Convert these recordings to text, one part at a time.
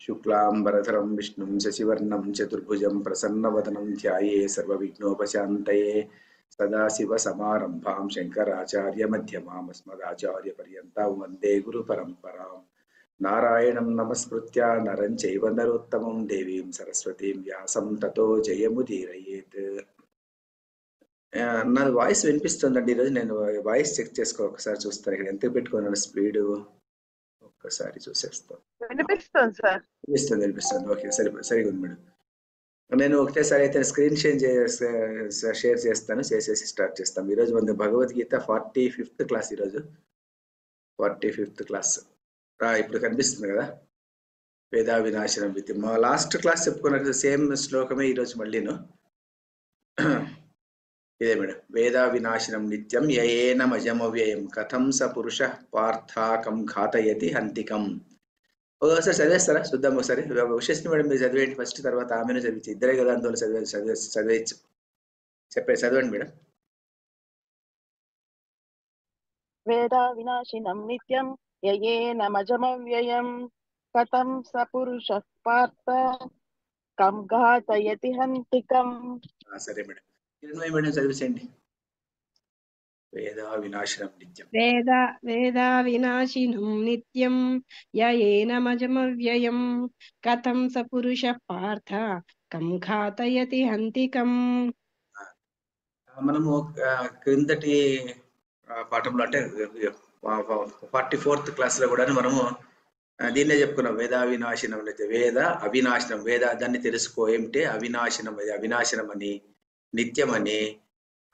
शुक्लांबरधरं विष्णुं शशिवर्णं चतुर्भुजं प्रसन्नवदनं ध्याये सर्वविघ्नोपशान्तये सदाशिवसमारम्भां शङ्कराचार्यमध्यमाम् अस्मदाचार्यपर्यन्तां वन्दे गुरुपरम्परां नारायणं नमस्कृत्य नरं चैव नरोत्तमं देवीं सरस्वतीं व्यासं ततो जयमुदीरयेत्। నా వాయిస్ వినిపిస్తుందండి? ఈరోజు నేను వాయిస్ చెక్ చేసుకో ఒకసారి చూస్తాను. ఇక్కడ ఎంత పెట్టుకున్నాను స్పీడు ఒక్కసారి చూసేస్తాను. వినిపిస్తుంది సార్. వినిపిస్తుంది. ఓకే, సరిగా ఉంది మేడం. నేను ఒకటేసారి అయితే స్క్రీన్ షేర్ చేస్తాను, చేసేసి స్టార్ట్ చేస్తాం. ఈరోజు మన భగవద్గీత 45th క్లాస్. ఈరోజు 45th క్లాస్ ఇప్పుడు కనిపిస్తుంది కదా, వేదా వినాశనం విద్య. మా లాస్ట్ క్లాస్ చెప్పుకున్న సేమ్ శ్లోకమే ఈరోజు మళ్ళీను. ఇదే మేడం, వేదా వినాశనం నిత్యం యయేనమజమవ్యయం కథం స పురుష పార్థాకం ఘాతయతి హంతికం. ఒకసారి చదివేస్తారా? చూద్దాం ఒకసారి. విశేష్ మేడం మీరు చదివేయండి ఫస్ట్, తర్వాత ఆమెను చదివించి ఇద్దరే కదా అందువల్ల చదివేయచ్చు. చదవండి మేడం. వేద వినాశినం నిత్యం యయేనమజమవ్యయం కథం స పురుష పార్థ కం ఘాతయతి హంతికం. సరే మేడం, మేడం చదివేసేయండి. వేదా వినాశనం నిత్యం వేదా వినాశినం నిత్యం యయేనమజమవ్యయం కథం స పురుష పార్థ కం ఘాతయతి హంతికం. మనము క్రిందటి పాఠంలో అంటే 44th క్లాస్ లో కూడా మనము దీన్నే చెప్పుకున్నాం. వేద అవినాశనం అయితే వేద అవినాశనం, వేద దాన్ని తెలుసుకో ఏమిటి అవినాశనం, అవినాశనం అని, నిత్యం అని,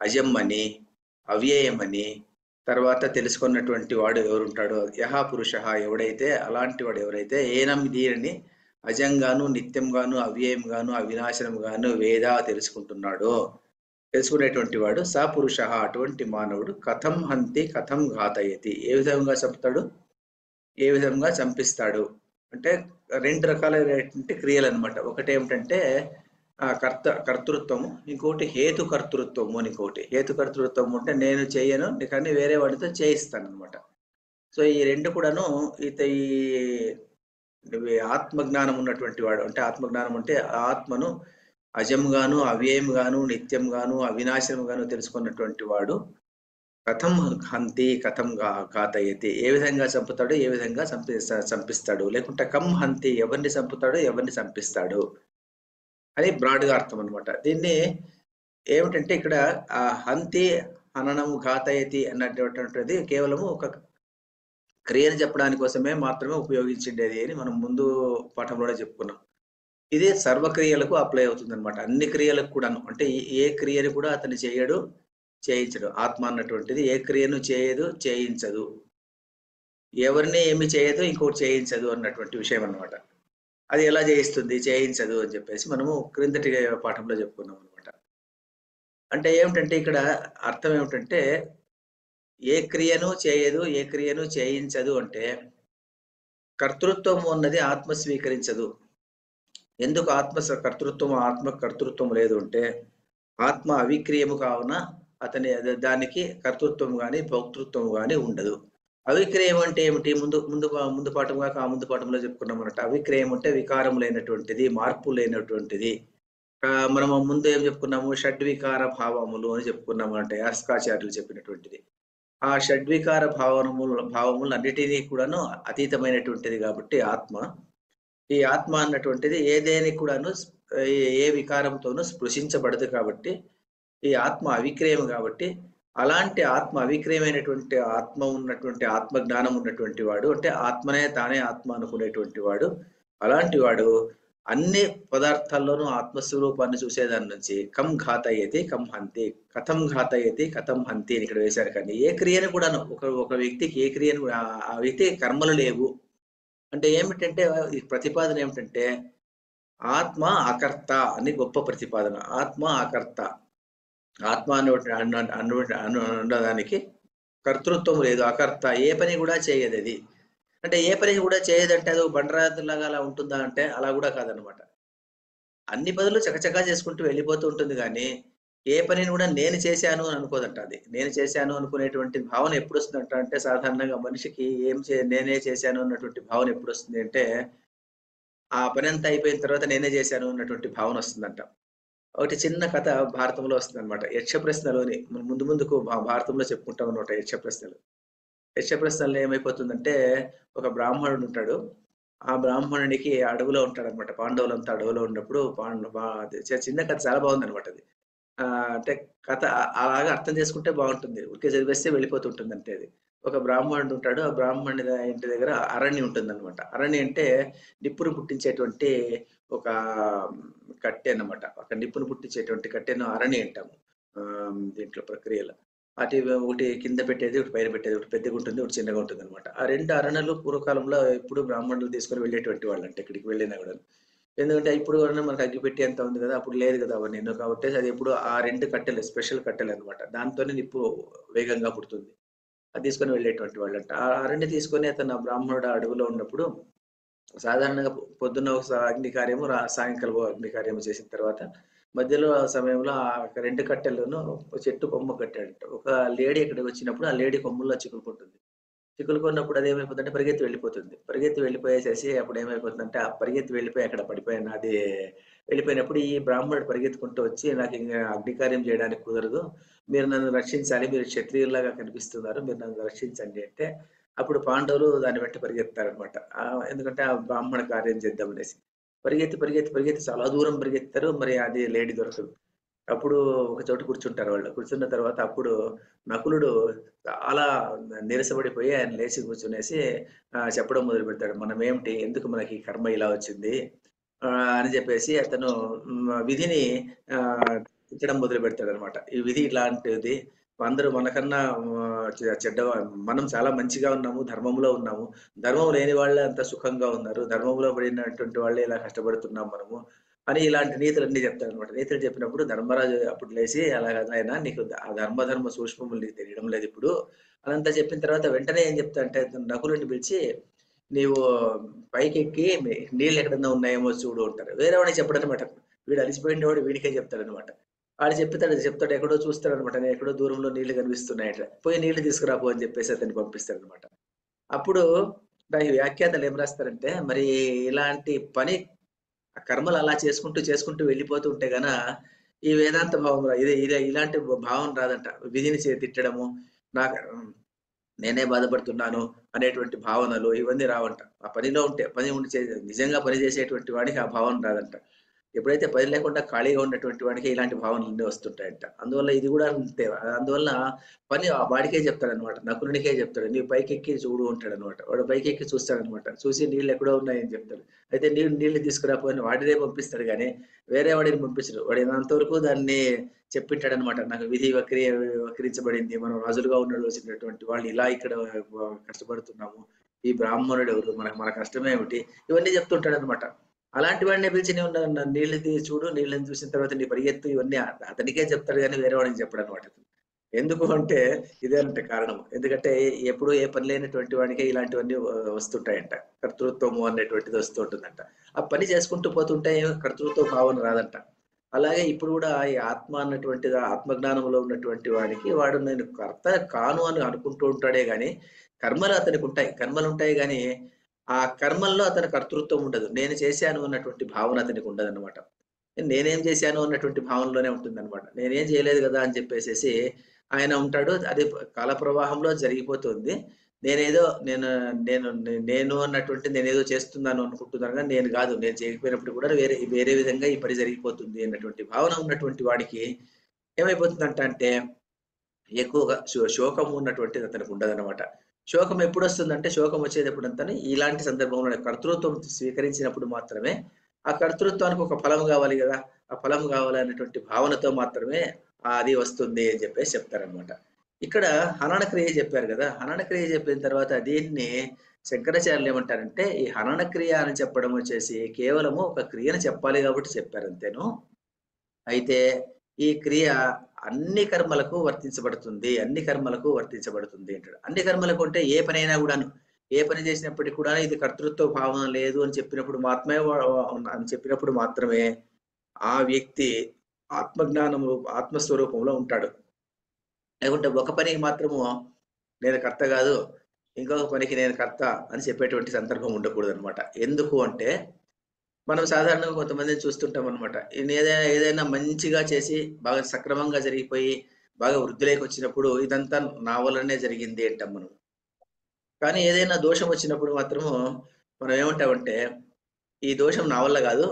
అజం అని, అవ్యయం అని. తర్వాత తెలుసుకున్నటువంటి వాడు ఎవరుంటాడో యహ పురుష, ఎవడైతే అలాంటి వాడు ఎవరైతే ఏనం దీనిని అజంగాను, నిత్యంగాను, అవ్యయంగాను, అవినాశనంగాను వేద తెలుసుకుంటున్నాడో, తెలుసుకునేటువంటి వాడు స పురుష, అటువంటి మానవుడు కథం హంతి కథం ఘాతయతి, ఏ విధంగా చంపుతాడు, ఏ విధంగా చంపిస్తాడు అంటే రెండు రకాలైనటువంటి క్రియలు అనమాట. ఒకటి ఏమిటంటే కర్తృత్వము, ఇంకోటి హేతు కర్తృత్వము అని. ఇంకోటి హేతు కర్తృత్వము అంటే నేను చేయను కానీ వేరే వాడితో చేయిస్తాను అనమాట. సో ఈ రెండు కూడాను ఈ ఆత్మజ్ఞానం ఉన్నటువంటి వాడు, అంటే ఆత్మజ్ఞానం అంటే ఆత్మను అజంగాను, అవ్యయంగాను, నిత్యంగాను, అవినాశనంగాను తెలుసుకున్నటువంటి వాడు కథం హంతి కథం ఘాతయతి, ఏ విధంగా చంపుతాడు, ఏ విధంగా చంపిస్తాడు, లేకుంటే కం హంతి, ఎవరిని చంపుతాడు, ఎవరిని చంపిస్తాడు అని బ్రాడ్గా అర్థం అనమాట. దీన్ని ఏమిటంటే ఇక్కడ ఆ హంతి, హననము, ఘాతయతి అన్నటువంటిది కేవలము ఒక క్రియను చెప్పడానికి కోసమే మాత్రమే ఉపయోగించిండేది అని మనం ముందు పాఠంలోనే చెప్పుకున్నాం. ఇది సర్వక్రియలకు అప్లై అవుతుంది అనమాట, అన్ని క్రియలకు కూడాను. అంటే ఏ క్రియను కూడా అతను చేయడు, చేయించడు. ఆత్మ అన్నటువంటిది ఏ క్రియను చేయదు, చేయించదు, ఎవరిని ఏమి చేయదు, ఇంకోటి చేయించదు అన్నటువంటి విషయం అనమాట. అది ఎలా చేయిస్తుంది, చేయించదు అని చెప్పేసి మనము క్రిందటి పాఠంలో చెప్పుకున్నాం అనమాట. అంటే ఏమిటంటే ఇక్కడ అర్థం ఏమిటంటే ఏ క్రియను చేయదు, ఏ క్రియను చేయించదు అంటే కర్తృత్వం ఉన్నది ఆత్మ స్వీకరించదు. ఎందుకు ఆత్మ కర్తృత్వం లేదు అంటే ఆత్మ అవిక్రియము కావున అతని దానికి కర్తృత్వం కానీ భోక్తృత్వం కానీ ఉండదు. అవిక్రయం అంటే ఏమిటి? ముందు పాఠం కాక ముందు పాఠంలో చెప్పుకున్నాం అన్నట్టు. అవిక్రయం అంటే వికారం లేనటువంటిది, మార్పు లేనటువంటిది. మనము ముందు ఏం చెప్పుకున్నాము, షడ్వికార భావములు అని చెప్పుకున్నాము అంటే యాస్కాచార్యులు చెప్పినటువంటిది. ఆ షడ్వికార భావములు అన్నిటినీ కూడాను అతీతమైనటువంటిది కాబట్టి ఈ ఆత్మ అన్నటువంటిది ఏదేని కూడాను ఏ వికారంతోనూ స్పృశించబడదు కాబట్టి ఈ ఆత్మ అవిక్రయం కాబట్టి అలాంటి ఆత్మ అవిక్రయమైనటువంటి ఆత్మ ఉన్నటువంటి ఆత్మ జ్ఞానం ఉన్నటువంటి వాడు, అంటే ఆత్మనే తానే ఆత్మ అనుకునేటువంటి వాడు, అలాంటి వాడు అన్ని పదార్థాల్లోనూ ఆత్మస్వరూపాన్ని చూసేదాని నుంచి కం ఘాతయతి కం హంతి, కథం ఘాతయతి కథం హంతి అని ఇక్కడ వేశారు. కానీ ఏ క్రియను కూడాను ఒక వ్యక్తికి ఏ క్రియను ఆ వ్యక్తి కర్మలు లేవు అంటే ఏమిటంటే ఈ ప్రతిపాదన ఏమిటంటే ఆత్మ అకర్త అని గొప్ప ప్రతిపాదన. ఆత్మ అకర్త, ఆత్మ అన్నదానికి కర్తృత్వం లేదు, అకర్త, ఏ పని కూడా చేయదు. అది అంటే ఏ పని కూడా చేయదంటే అది బండరాజులాగా అలా ఉంటుందా అంటే అలా కూడా కాదనమాట. అన్ని పనులు చకచకా చేసుకుంటూ వెళ్ళిపోతూ ఉంటుంది కానీ ఏ పనిని కూడా నేను చేశాను అని అనుకోదంట. అది నేను చేశాను అనుకునేటువంటి భావన ఎప్పుడు వస్తుందంట అంటే సాధారణంగా మనిషికి నేనే చేశాను అన్నటువంటి భావన ఎప్పుడు వస్తుంది అంటే ఆ పని అంతా అయిపోయిన తర్వాత నేనే చేశాను అన్నటువంటి భావన వస్తుందంట. ఒకటి చిన్న కథ భారతంలో వస్తుందన్నమాట. యక్ష ప్రశ్నలోని ముందు ముందుకు భారతంలో చెప్పుకుంటాం అన్నమాట యక్ష ప్రశ్నలు. యక్ష ప్రశ్నల్లో ఏమైపోతుందంటే ఒక బ్రాహ్మణుడు ఉంటాడు. ఆ బ్రాహ్మణునికి అడవిలో ఉంటాడన్నమాట. పాండవులంతా అడవిలో ఉన్నప్పుడు అది చిన్న కథ చాలా బాగుందన్నమాట అది. అంటే కథ అలాగా అర్థం చేసుకుంటే బాగుంటుంది. ఊరికే చదివేస్తే వెళ్ళిపోతుంటుంది అంతే అది. ఒక బ్రాహ్మణుడు ఉంటాడు. ఆ బ్రాహ్మణుడి ఇంటి దగ్గర అరణ్యం ఉంటుందన్నమాట. అరణ్యం అంటే నిప్పును పుట్టించేటువంటి ఒక కట్టె అన్నమాట. ఒక నిప్పును పుట్టించేటువంటి కట్టెను అరణి అంటాము. దీంట్లో ప్రక్రియలో. ఒకటి కింద పెట్టేది, ఒకటి పైన పెట్టేది. ఒకటి పెద్దగా ఉంటుంది, ఒకటి చిన్నగా ఉంటుందన్నమాట. ఆ 2 అరణలు పూర్వకాలంలో ఎప్పుడు బ్రాహ్మణులు తీసుకొని వెళ్ళేటువంటి వాళ్ళంట ఎక్కడికి వెళ్ళినా గూడాను. ఎందుకంటే ఇప్పుడు వరన మనకు అగ్గిపెట్టి అంత ఉంది కదా! అప్పుడు లేదు కదా అవన్నీను. కాబట్టి అది ఎప్పుడు ఆ 2 కట్టెలు స్పెషల్ కట్టెలన్నమాట. దాంతోనే నిప్పు వేగంగా పుడుతుంది. అది తీసుకొని వెళ్ళేటువంటి వాళ్ళంట. ఆ అరణ్య తీసుకొని అతను ఆ బ్రాహ్మణుడు అడవిలో ఉన్నప్పుడు సాధారణంగా పొద్దున్న ఒక అగ్ని కార్యము, సాయంకాలం ఓ అగ్ని కార్యము చేసిన తర్వాత మధ్యలో ఆ సమయంలో ఆ 2 కట్టెలను ఒక చెట్టు కొమ్మ కట్టాడంట. ఒక లేడీ అక్కడికి వచ్చినప్పుడు ఆ లేడీ కొమ్ముల్లో చిక్కుకుంటుంది. చిక్కులుకున్నప్పుడు అదేమైపోతుందంటే పరిగెత్తి వెళ్ళిపోతుంది. పరిగెత్తి వెళ్ళిపోయేసేసి అప్పుడు ఏమైపోతుందంటే, ఆ పరిగెత్తి వెళ్ళిపోయి అక్కడ పడిపోయాను. అది వెళ్ళిపోయినప్పుడు ఈ బ్రాహ్మణుడు పరిగెత్తుకుంటూ వచ్చి నాకింక అగ్నికార్యం చేయడానికి కుదరదు. మీరు నన్ను రక్షించాలి. మీరు క్షత్రియుల్లాగా కనిపిస్తున్నారు. మీరు నన్ను రక్షించండి అంటే, అప్పుడు పాండవులు దాన్ని వెంట పరిగెత్తారనమాట. ఎందుకంటే ఆ బ్రాహ్మణ కార్యం చేద్దామనేసి. పరిగెత్తి, పరిగెత్తి, పరిగెత్తి చాలా దూరం పరిగెత్తారు. మరి అది లేడీ దొరకదు. అప్పుడు ఒక చోట కూర్చుంటారు వాళ్ళు. కూర్చున్న తర్వాత అప్పుడు నకులుడు చాలా నీరసపడిపోయి ఆయన లేచి కూర్చునేసి చెప్పడం మొదలుపెడతాడు. మనమేమిటి? ఎందుకు మనకి ఈ కర్మ ఇలా వచ్చింది? అని చెప్పేసి అతను విధిని తిట్టడం మొదలుపెడతాడనమాట. ఈ విధి ఇలాంటిది. అందరూ మనకన్నా మనం చాలా మంచిగా ఉన్నాము. ధర్మంలో ఉన్నాము. ధర్మం లేని వాళ్ళే అంత సుఖంగా ఉన్నారు. ధర్మంలో పడినటువంటి వాళ్ళే ఇలా కష్టపడుతున్నాం మనము. అని ఇలాంటి నీతులన్నీ చెప్తాడనమాట. నీతులు చెప్పినప్పుడు ధర్మరాజు అప్పుడు లేసి "అలా కాదు నాయనా నీకు ఆ ధర్మ సూక్ష్మములు నీకు తెలియడం లేదిప్పుడు" అదంతా చెప్పిన తర్వాత వెంటనే ఏం చెప్తాడంటే నకులుడిని పిలిచి "నీవు పైకెక్కి నీళ్ళెక్కడన్నా ఉన్నాయేమో చూడు" అంటారు. వేరే వాడికి చెప్పడనమాట. వీడు అలిసిపోయినవాడు వీడికే చెప్తాడనమాట. ఆడు చెప్తాడు ఎక్కడో చూస్తాడనమాట. ఎక్కడో దూరంలో నీళ్లు కనిపిస్తున్నాయట. "పోయి నీళ్లు తీసుకురా పో" అని చెప్పేసి అతన్ని పంపిస్తాడనమాట. అప్పుడు దానికి వ్యాఖ్యాతలు ఏం రాస్తారంటే మరి ఇలాంటి పని ఆ కర్మలు అలా చేసుకుంటూ, చేసుకుంటూ వెళ్ళిపోతూ ఉంటే ఈ వేదాంత భావం ఇలాంటి భావం రాదంట. విధిని తిట్టడము, నాకు నేనే బాధపడుతున్నాను అనేటువంటి భావనలు ఇవన్నీ రావంట. ఆ పనిలో ఉంటే పని ఉండి నిజంగా పని చేసేటువంటి వాడికి ఆ భావన రాదంట. ఎప్పుడైతే పని లేకుండా ఖాళీగా ఉన్నటువంటి వాడికి ఇలాంటి భావనలన్నీ వస్తుంటాయంట. అందువల్ల ఇది కూడా అంతే. అందువల్ల పని వాడికే చెప్తాడనమాట. నకులునికే చెప్తాడు. "నీవు పైకెక్కి చూడు" అంటాడనమాట. వాడు పైకెక్కి చూస్తాడనమాట. చూసి నీళ్ళు ఎక్కడో ఉన్నాయని చెప్తాడు. అయితే నీళ్ళు తీసుకురా పో అని వాడినే పంపిస్తాడు గానీ, వేరే వాడిని పంపించడు. వాడు అంతవరకు దాన్ని చెప్పింటాడనమాట. నాకు విధి వక్రించబడింది. మనం రాజులుగా ఉండవలసినటువంటి వాళ్ళు ఇలా ఇక్కడ కష్టపడుతున్నాము. ఈ బ్రాహ్మణుడు ఎవరు? మన కష్టమేమిటి? ఇవన్నీ చెప్తుంటాడనమాట. అలాంటి వాడినే పిలిచి నువ్వు నీళ్ళు చూడు, నీళ్ళని చూసిన తర్వాత నీ పరిగెత్తు ఇవన్నీ అతనికే చెప్తాడు గానీ వేరే వాడికి చెప్పడనమాట. ఎందుకు అంటే ఇదేనంట కారణం. ఎందుకంటే ఎప్పుడు ఏ పని లేనటువంటి వాడికే ఇలాంటివన్నీ వస్తుంటాయంట. కర్తృత్వము అనేటువంటిది వస్తూ ఉంటుందంట. ఆ పని చేసుకుంటూ పోతుంటే కర్తృత్వ భావన రాదంట. అలాగే ఇప్పుడు కూడా ఈ ఆత్మ అన్నటువంటిది ఆత్మజ్ఞానంలో ఉన్నటువంటి వాడికి వాడు నేను కర్త కాను అని అనుకుంటూ ఉంటాడే గాని కర్మలు అతనికి ఉంటాయి. కర్మలు ఉంటాయి గాని ఆ కర్మల్లో అతని కర్తృత్వం ఉండదు. నేను చేశాను అన్నటువంటి భావన అతనికి ఉండదన్నమాట. నేనేం చేశాను అన్నటువంటి భావనలోనే ఉంటుందన్నమాట. నేనేం చేయలేదు గదా! అని చెప్పేసేసి ఆయన ఉంటాడు. అది కాల ప్రవాహంలో జరిగిపోతుంది. నేనేదో నేను నేను నేను అన్నటువంటి నేనేదో చేస్తున్నాను అనుకుంటున్నాను గానీ నేను గాదు. నేను చేయకపోయినప్పుడు కూడా వేరే వేరే విధంగా ఈ పని జరిగిపోతుంది అన్నటువంటి భావన ఉన్నటువంటి వాడికి ఏమైపోతుందంట అంటే ఎక్కువగా శోకం ఉన్నటువంటిది అతనికి ఉండదన్నమాట. శోకం ఎప్పుడొస్తుందంటే శోకం వచ్చేదెప్పుడంతని ఇలాంటి సందర్భంలోనే కర్తృత్వం స్వీకరించినప్పుడు మాత్రమే ఆ కర్తృత్వానికి ఒక ఫలం గావాలి గదా! ఆ ఫలం గావాలనేటువంటి భావనతో మాత్రమే అది వస్తుంది అని జెప్పేసి చెప్తారనమాట. ఇక్కడ హనన క్రియ జెప్పారు గదా! హనన క్రియ జెప్పిన తర్వాత దీన్ని శంకరాచార్యులు ఏమంటారంటే, ఈ హనన క్రియ అని చెప్పడం వచ్చేసి కేవలము ఒక క్రియను చెప్పాలి గాబట్టి చెప్పారు అంతేను. అయితే ఈ క్రియ అన్ని కర్మలకు వర్తించబడుతుంది. అన్ని కర్మలకు వర్తించబడుతుంది అంటాడు. అన్ని కర్మలకు అంటే ఏ పనైనా గూడాను. ఏ పని చేసినప్పటికి కూడా ఇది కర్తృత్వ భావన లేదు అని చెప్పినప్పుడు మాత్రమే ఆ వ్యక్తి ఆత్మజ్ఞానము ఆత్మస్వరూపంలో ఉంటాడు. లేకుంటే ఒక పనికి మాత్రము నేను కర్త గాదు. ఇంకొక పనికి నేను కర్త అని చెప్పేటువంటి సందర్భం ఉండకూడదనమాట. ఎందుకు అంటే మనం సాధారణంగా కొంతమందిని చూస్తుంటాం అనమాట. ఏదైనా మంచిగా చేసి బాగా సక్రమంగా జరిగిపోయి బాగా వృద్ధిలోకి వచ్చినప్పుడు ఇదంతా నా వల్లనే జరిగింది అంటాం మనం. కానీ ఏదైనా దోషం వచ్చినప్పుడు మాత్రము మనం ఏమంటామంటే ఈ దోషం నా వల్ల కాదు,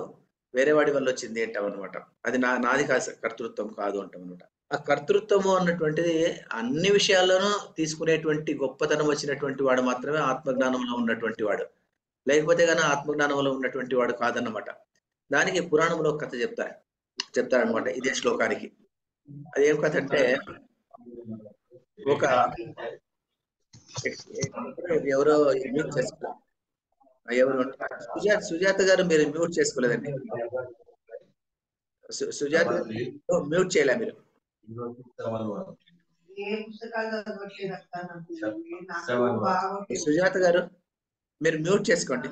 వేరే వాడి వల్ల వచ్చింది అంటాం అనమాట. అది నాది కాదు, కర్తృత్వం కాదు అంటాం అనమాట. ఆ కర్తృత్వము అన్నటువంటిది అన్ని విషయాల్లోనూ తీసుకునేటువంటి గొప్పతనం వచ్చినటువంటి వాడు మాత్రమే ఆత్మజ్ఞానంలో ఉన్నటువంటి వాడు. లేకపోతే గాని ఆత్మజ్ఞానంలో ఉన్నటువంటి వాడు కాదన్నమాట. దానికి పురాణంలో ఒక కథ చెప్తారనమాట ఇదే శ్లోకానికి. అదేం కథ అంటే ఒక ఎవరో మ్యూట్ చేసుకో ఎవరు సుజాత గారు మీరు మ్యూట్ చేసుకోలేదండి. సుజాత మ్యూట్ చేయలే మీరు. సుజాత గారు మీరు మ్యూట్ చేసుకోండి.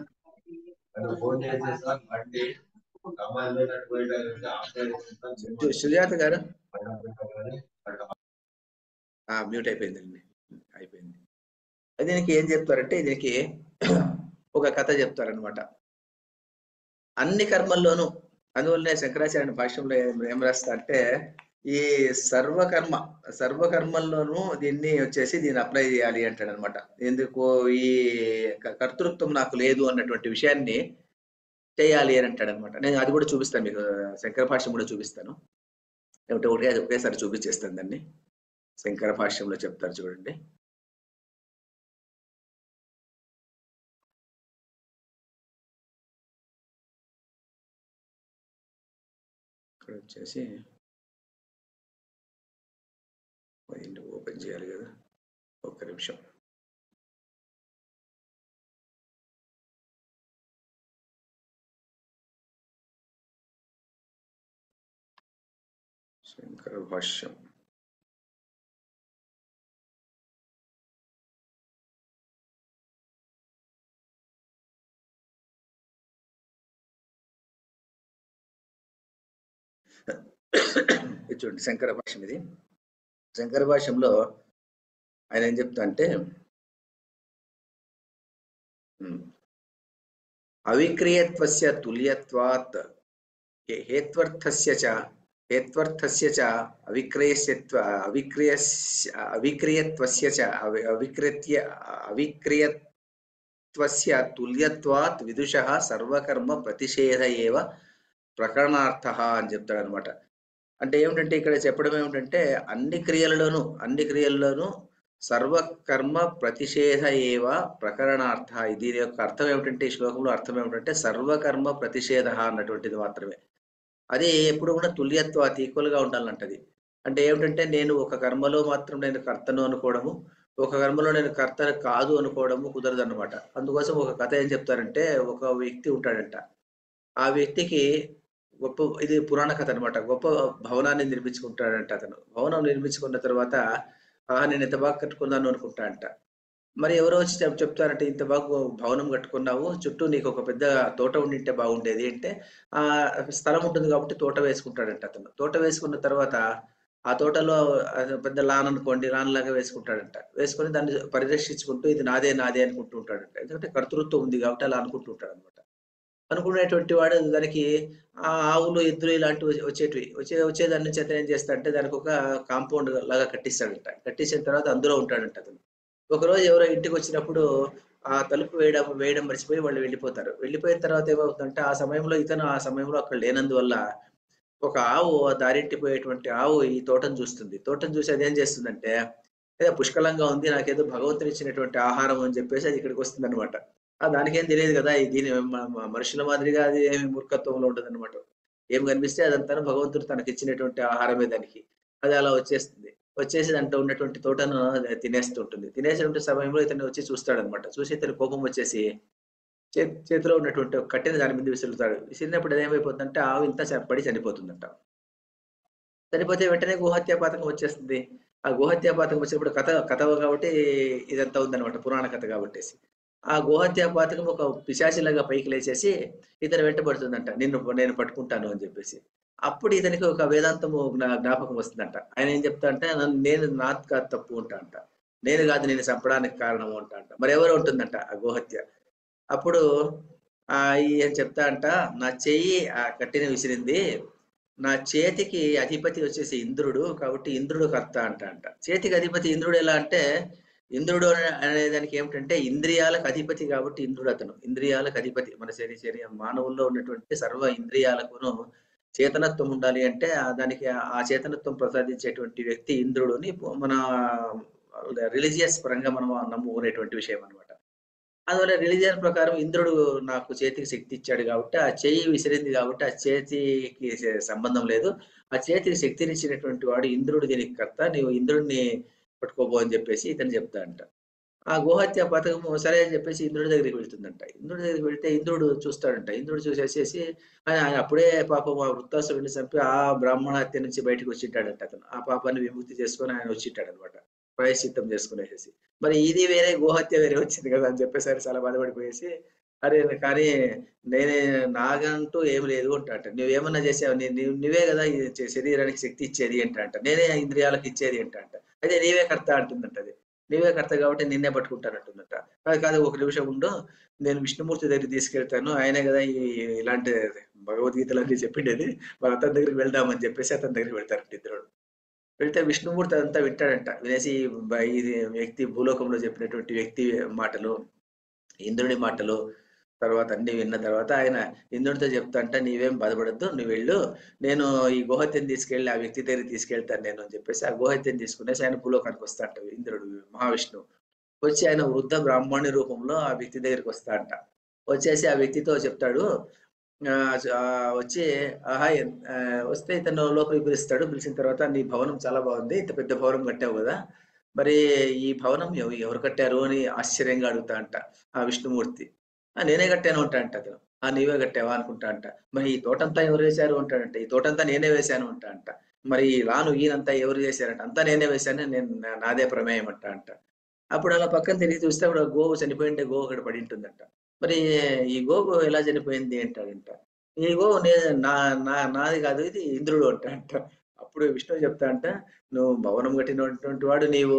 సుజాత గారు మ్యూట్ అయిపోయిందండి. అయిపోయింది. దీనికి ఏం చెప్తారంటే దీనికి ఒక కథ చెప్తారనమాట. అన్ని కర్మల్లోనూ, అందువల్లనే శంకరాచార్య భాష్యంలో ఏం రాస్తా అంటే ఈ సర్వకర్మల్లోనూ దీన్ని అప్లై చేయాలి అంటాడు అనమాట. ఎందుకు ఈ కర్తృత్వం నాకు లేదు అన్నటువంటి విషయాన్ని చేయాలి అని అంటాడు అనమాట. నేను అది కూడా చూపిస్తాను మీకు, శంకర భాష్యం కూడా చూపిస్తాను. ఒకేసారి చూపించేస్తాను దాన్ని. శంకర భాష్యంలో చెప్తారు చూడండి. ఇక్కడ వచ్చేసి ఓపెన్ చేయాలి కదా, ఒక్క నిమిషం. శంకర భాష్యం చూడండి, శంకర భాష్యం ఇది. శంకర భాష్యంలో ఆయన ఏం చెప్తా అంటే అవిక్రియత్వస్య తుల్యత్వాత్ హేత్వర్థస్య చ అవిక్రియత్వస్య చ అవిక్రియత్వస్య తుల్యత్వాత్ విదుషః సర్వకర్మ ప్రతిషేధ ఏవ ప్రకరణార్థః అని చెప్తాడు అనమాట. అంటే ఏమిటంటే ఇక్కడ చెప్పడం ఏమిటంటే అన్ని క్రియల్లోనూ సర్వకర్మ ప్రతిషేధ ఏవ ప్రకరణార్థ. దీని యొక్క అర్థం ఏమిటంటే, ఈ శ్లోకంలో అర్థం ఏమిటంటే సర్వకర్మ ప్రతిషేధ అన్నటువంటిది మాత్రమే. అది ఎప్పుడు కూడా తుల్యత్వాత్ ఈక్వల్ గా ఉండాలంటది. అంటే ఏమిటంటే నేను ఒక కర్మలో మాత్రం నేను కర్తను అనుకోవడము, ఒక కర్మలో నేను కర్త కాదు అనుకోవడము కుదరదు అనమాట. అందుకోసం ఒక కథ ఏం చెప్తారంటే, ఒక వ్యక్తి ఉంటాడంట. ఆ వ్యక్తికి ఇది పురాణ కథ అనమాట. గొప్ప భవనాన్ని నిర్మించుకుంటాడంట అతను. భవనం నిర్మించుకున్న తర్వాత నేను ఎంత బాగా కట్టుకున్నాను అనుకుంటా అంట. మరి ఎవరో వచ్చి చెప్తారంటే ఇంత బాగా భవనం కట్టుకున్నావు, చుట్టూ నీకు ఒక పెద్ద తోట ఉండింటే బాగుండేది అంటే, ఆ స్థలం ఉంటుంది కాబట్టి తోట వేసుకుంటాడంట అతను. తోట వేసుకున్న తర్వాత ఆ తోటలో పెద్ద లాన్ అనుకోండి, లాన్ లాగా వేసుకుంటాడంట. వేసుకొని దాన్ని పరిరక్షించుకుంటూ ఇది నాదే అనుకుంటూ ఉంటాడంట. ఎందుకంటే కర్తృత్వం ఉంది కాబట్టి అలా అనుకుంటూ ఉంటాడు అనమాట. అనుకునేటువంటి వాడు దానికి ఆవులు, ఎద్దులు ఇలాంటివి వచ్చేదాని నుంచి అతను ఏం చేస్తాడంటే దానికి ఒక కాంపౌండ్ లాగా కట్టిస్తాడంట. కట్టించిన తర్వాత అందులో ఉంటాడంట అతను. ఒకరోజు ఎవరో ఇంటికి వచ్చినప్పుడు ఆ తలుపు వేయడం మర్చిపోయి వాళ్ళు వెళ్ళిపోతారు. వెళ్ళిపోయిన తర్వాత ఏమవుతుందంటే ఆ సమయంలో అక్కడ లేనందువల్ల ఒక ఆవు, దారింటి పోయేటువంటి ఆవు ఈ తోటను చూస్తుంది. తోటను చూసి అదేం చేస్తుందంటే, ఏదో పుష్కలంగా ఉంది, నాకేదో భగవంతుని ఇచ్చినటువంటి ఆహారం అని చెప్పేసి అది ఇక్కడికి వస్తుంది అనమాట. దానికేం తెలియదు కదా, దీని మనుషుల మాదిరిగా అది ఏమి మూర్ఖత్వంలో ఉంటుంది అనమాట. ఏం కనిపిస్తే అదంతా భగవంతుడు తనకి ఇచ్చినటువంటి ఆహారమే దానికి. అది అలా వచ్చేసి దాంట్లో ఉన్నటువంటి తోటను తినేస్తుంటుంది. తినేసేటువంటి సమయంలో ఇతను వచ్చి చూస్తాడనమాట. చూసి ఇతను కోపం వచ్చేసి చేతిలో ఉన్నటువంటి ఒక కట్టెని దాని మీద విసురుతాడు. విసిరినప్పుడు ఏమైపోతుందంటే ఆవు ఇంత పడి చనిపోతుందంట. చనిపోతే వెంటనే గోహత్యా పాతకం వచ్చేస్తుంది. ఆ గోహత్యా పాతకం వచ్చినప్పుడు కథ కాబట్టి ఇదంతా ఉందన్నమాట, పురాణ కథ కాబట్టేసి. ఆ గోహత్యా పాతకం ఒక పిశాచిలాగా పైకి లేచేసి ఇతను వెంటబడుతుందంట, నేను పట్టుకుంటాను అని చెప్పేసి. అప్పుడు ఇతనికి ఒక వేదాంతము జ్ఞాపకం వస్తుందంట. ఆయన ఏం చెప్తా అంటే, నేను నాది కాదు తప్పు ఉంటా అంట, నేను కాదు నేను చంపడానికి కారణం ఉంటా అంట. మరి ఎవరు ఉంటుందంట ఆ గోహత్య. అప్పుడు ఏం చెప్తా అంట, నా చెయ్యి కట్టిన విసిరింది, నా చేతికి అధిపతి వచ్చేసి ఇంద్రుడు, కాబట్టి ఇంద్రుడు కర్త అంట. చేతికి అధిపతి ఇంద్రుడు ఎలా అంటే, ఇంద్రుడు అనే దానికి ఏమిటంటే ఇంద్రియాలకు అధిపతి, కాబట్టి ఇంద్రుడు అతను ఇంద్రియాలకు అధిపతి. మన శరీర మానవుల్లో ఉన్నటువంటి సర్వ ఇంద్రియాలకును చేతనత్వం ఉండాలి అంటే దానికి ఆ చేతనత్వం ప్రసాదించేటువంటి వ్యక్తి ఇంద్రుడు అని మన రిలీజియస్ పరంగా మనం నమ్ముకునేటువంటి విషయం అనమాట. అందువల్ల రిలీజియన్ ప్రకారం ఇంద్రుడు నాకు చేతికి శక్తి ఇచ్చాడు కాబట్టి, ఆ చెయ్యి విసిరింది కాబట్టి ఆ చేతికి సంబంధం లేదు. ఆ చేతికి శక్తినిచ్చినటువంటి వాడు ఇంద్రుడు దీనికి కర్త. నీవు ఇంద్రుడిని పట్టుకోబో అని చెప్పేసి ఇతను చెప్తాడంట. ఆ గోహత్య పథకము సరే అని చెప్పేసి ఇంద్రుడి దగ్గరికి వెళ్తుందంట. ఇంద్రుడి దగ్గరికి వెళ్తే ఇంద్రుడు చూస్తాడంట. ఇంద్రుడు చూసేసేసి ఆయన అప్పుడే పాపం ఆ వృత్తాసురుడిని చంపి ఆ బ్రాహ్మణ హత్య నుంచి బయటకు వచ్చింటాడంట అతను. ఆ పాపాన్ని విముక్తి చేసుకొని ఆయన వచ్చింటాడనమాట. ప్రాయశ్చిత్తం చేసుకునేసేసి. మరి ఇది వేరే, గోహత్య వేరే వచ్చింది కదా అని చెప్పేసరికి చాలా బాధపడిపోయేసి, అరే కానీ నేనే నాకంటూ ఏమి లేదు అంటాట. నువ్వేమన్నా చేసావు, నువ్వే కదా ఈ శరీరానికి శక్తి ఇచ్చేది అంట. నేనే ఇంద్రియాలకు ఇచ్చేది అంట. అదే నీవే కర్త అంటుందంట అది. నీవే కర్త కాబట్టి నిన్నే పట్టుకుంటానంటుందట. కాదు కాదు ఒక నిమిషం ఉండు, నేను విష్ణుమూర్తి దగ్గరికి తీసుకెళ్తాను, ఆయనే కదా ఇలాంటి భగవద్గీతలన్నీ చెప్పిండేది, వాళ్ళ అతని దగ్గరికి వెళ్దామని చెప్పేసి అతని దగ్గరికి వెళ్తారంట ఇద్దరు. వెళ్తే విష్ణుమూర్తి అదంతా వింటాడంట. వినేసి ఇది వ్యక్తి భూలోకంలో చెప్పినటువంటి వ్యక్తి మాటలు, ఇంద్రుని మాటలు, తర్వాత అన్ని విన్న తర్వాత ఆయన ఇంద్రుడితో చెప్తాంట, నీవేం బాధపడద్దు, నువ్వు వెళ్ళు, నేను ఈ గోహత్యని తీసుకెళ్ళి ఆ వ్యక్తి దగ్గరికి తీసుకెళ్తాను నేను అని చెప్పేసి ఆ గోహత్యని తీసుకునేసి ఆయన భూలోకానికి వస్తాంట ఇంద్రుడు, మహావిష్ణువు. వచ్చి ఆయన వృద్ధ బ్రాహ్మణి రూపంలో ఆ వ్యక్తి దగ్గరికి వస్తాంట. వచ్చేసి ఆ వ్యక్తితో చెప్తాడు, వచ్చి ఆహా వస్తే ఇతను లోపలికి పిలుస్తాడు. పిలిచిన తర్వాత నీ భవనం చాలా బాగుంది, ఇంత పెద్ద భవనం కట్టావు కదా, మరి ఈ భవనం ఎవరు కట్టారు అని ఆశ్చర్యంగా అడుగుతా అంట ఆ విష్ణుమూర్తి. నేనే కట్టాను అంట అతను. నీవే కట్టావా అనుకుంటా అంట. మరి ఈ తోటంతా ఎవరు వేశారు అంటాడంట. ఈ తోటంతా నేనే వేశాను అంట. మరి ఈ లాను ఈయనంతా ఎవరు చేశారంట. అంతా నేనే వేశాను, నాదే ప్రమేయం అంట. అప్పుడు అలా పక్కన తిరిగి చూస్తే అప్పుడు గోవు చనిపోయింటే గోవు అక్కడ పడి ఉంటుందంట. మరి ఈ గోవు ఎలా చనిపోయింది అంటాడంట. ఈ గోవు నా నాది కాదు, ఇది ఇంద్రుడు అంట. అప్పుడు విష్ణువు చెప్తా అంట, నువ్వు భవనం కట్టినటువంటి వాడు నీవు,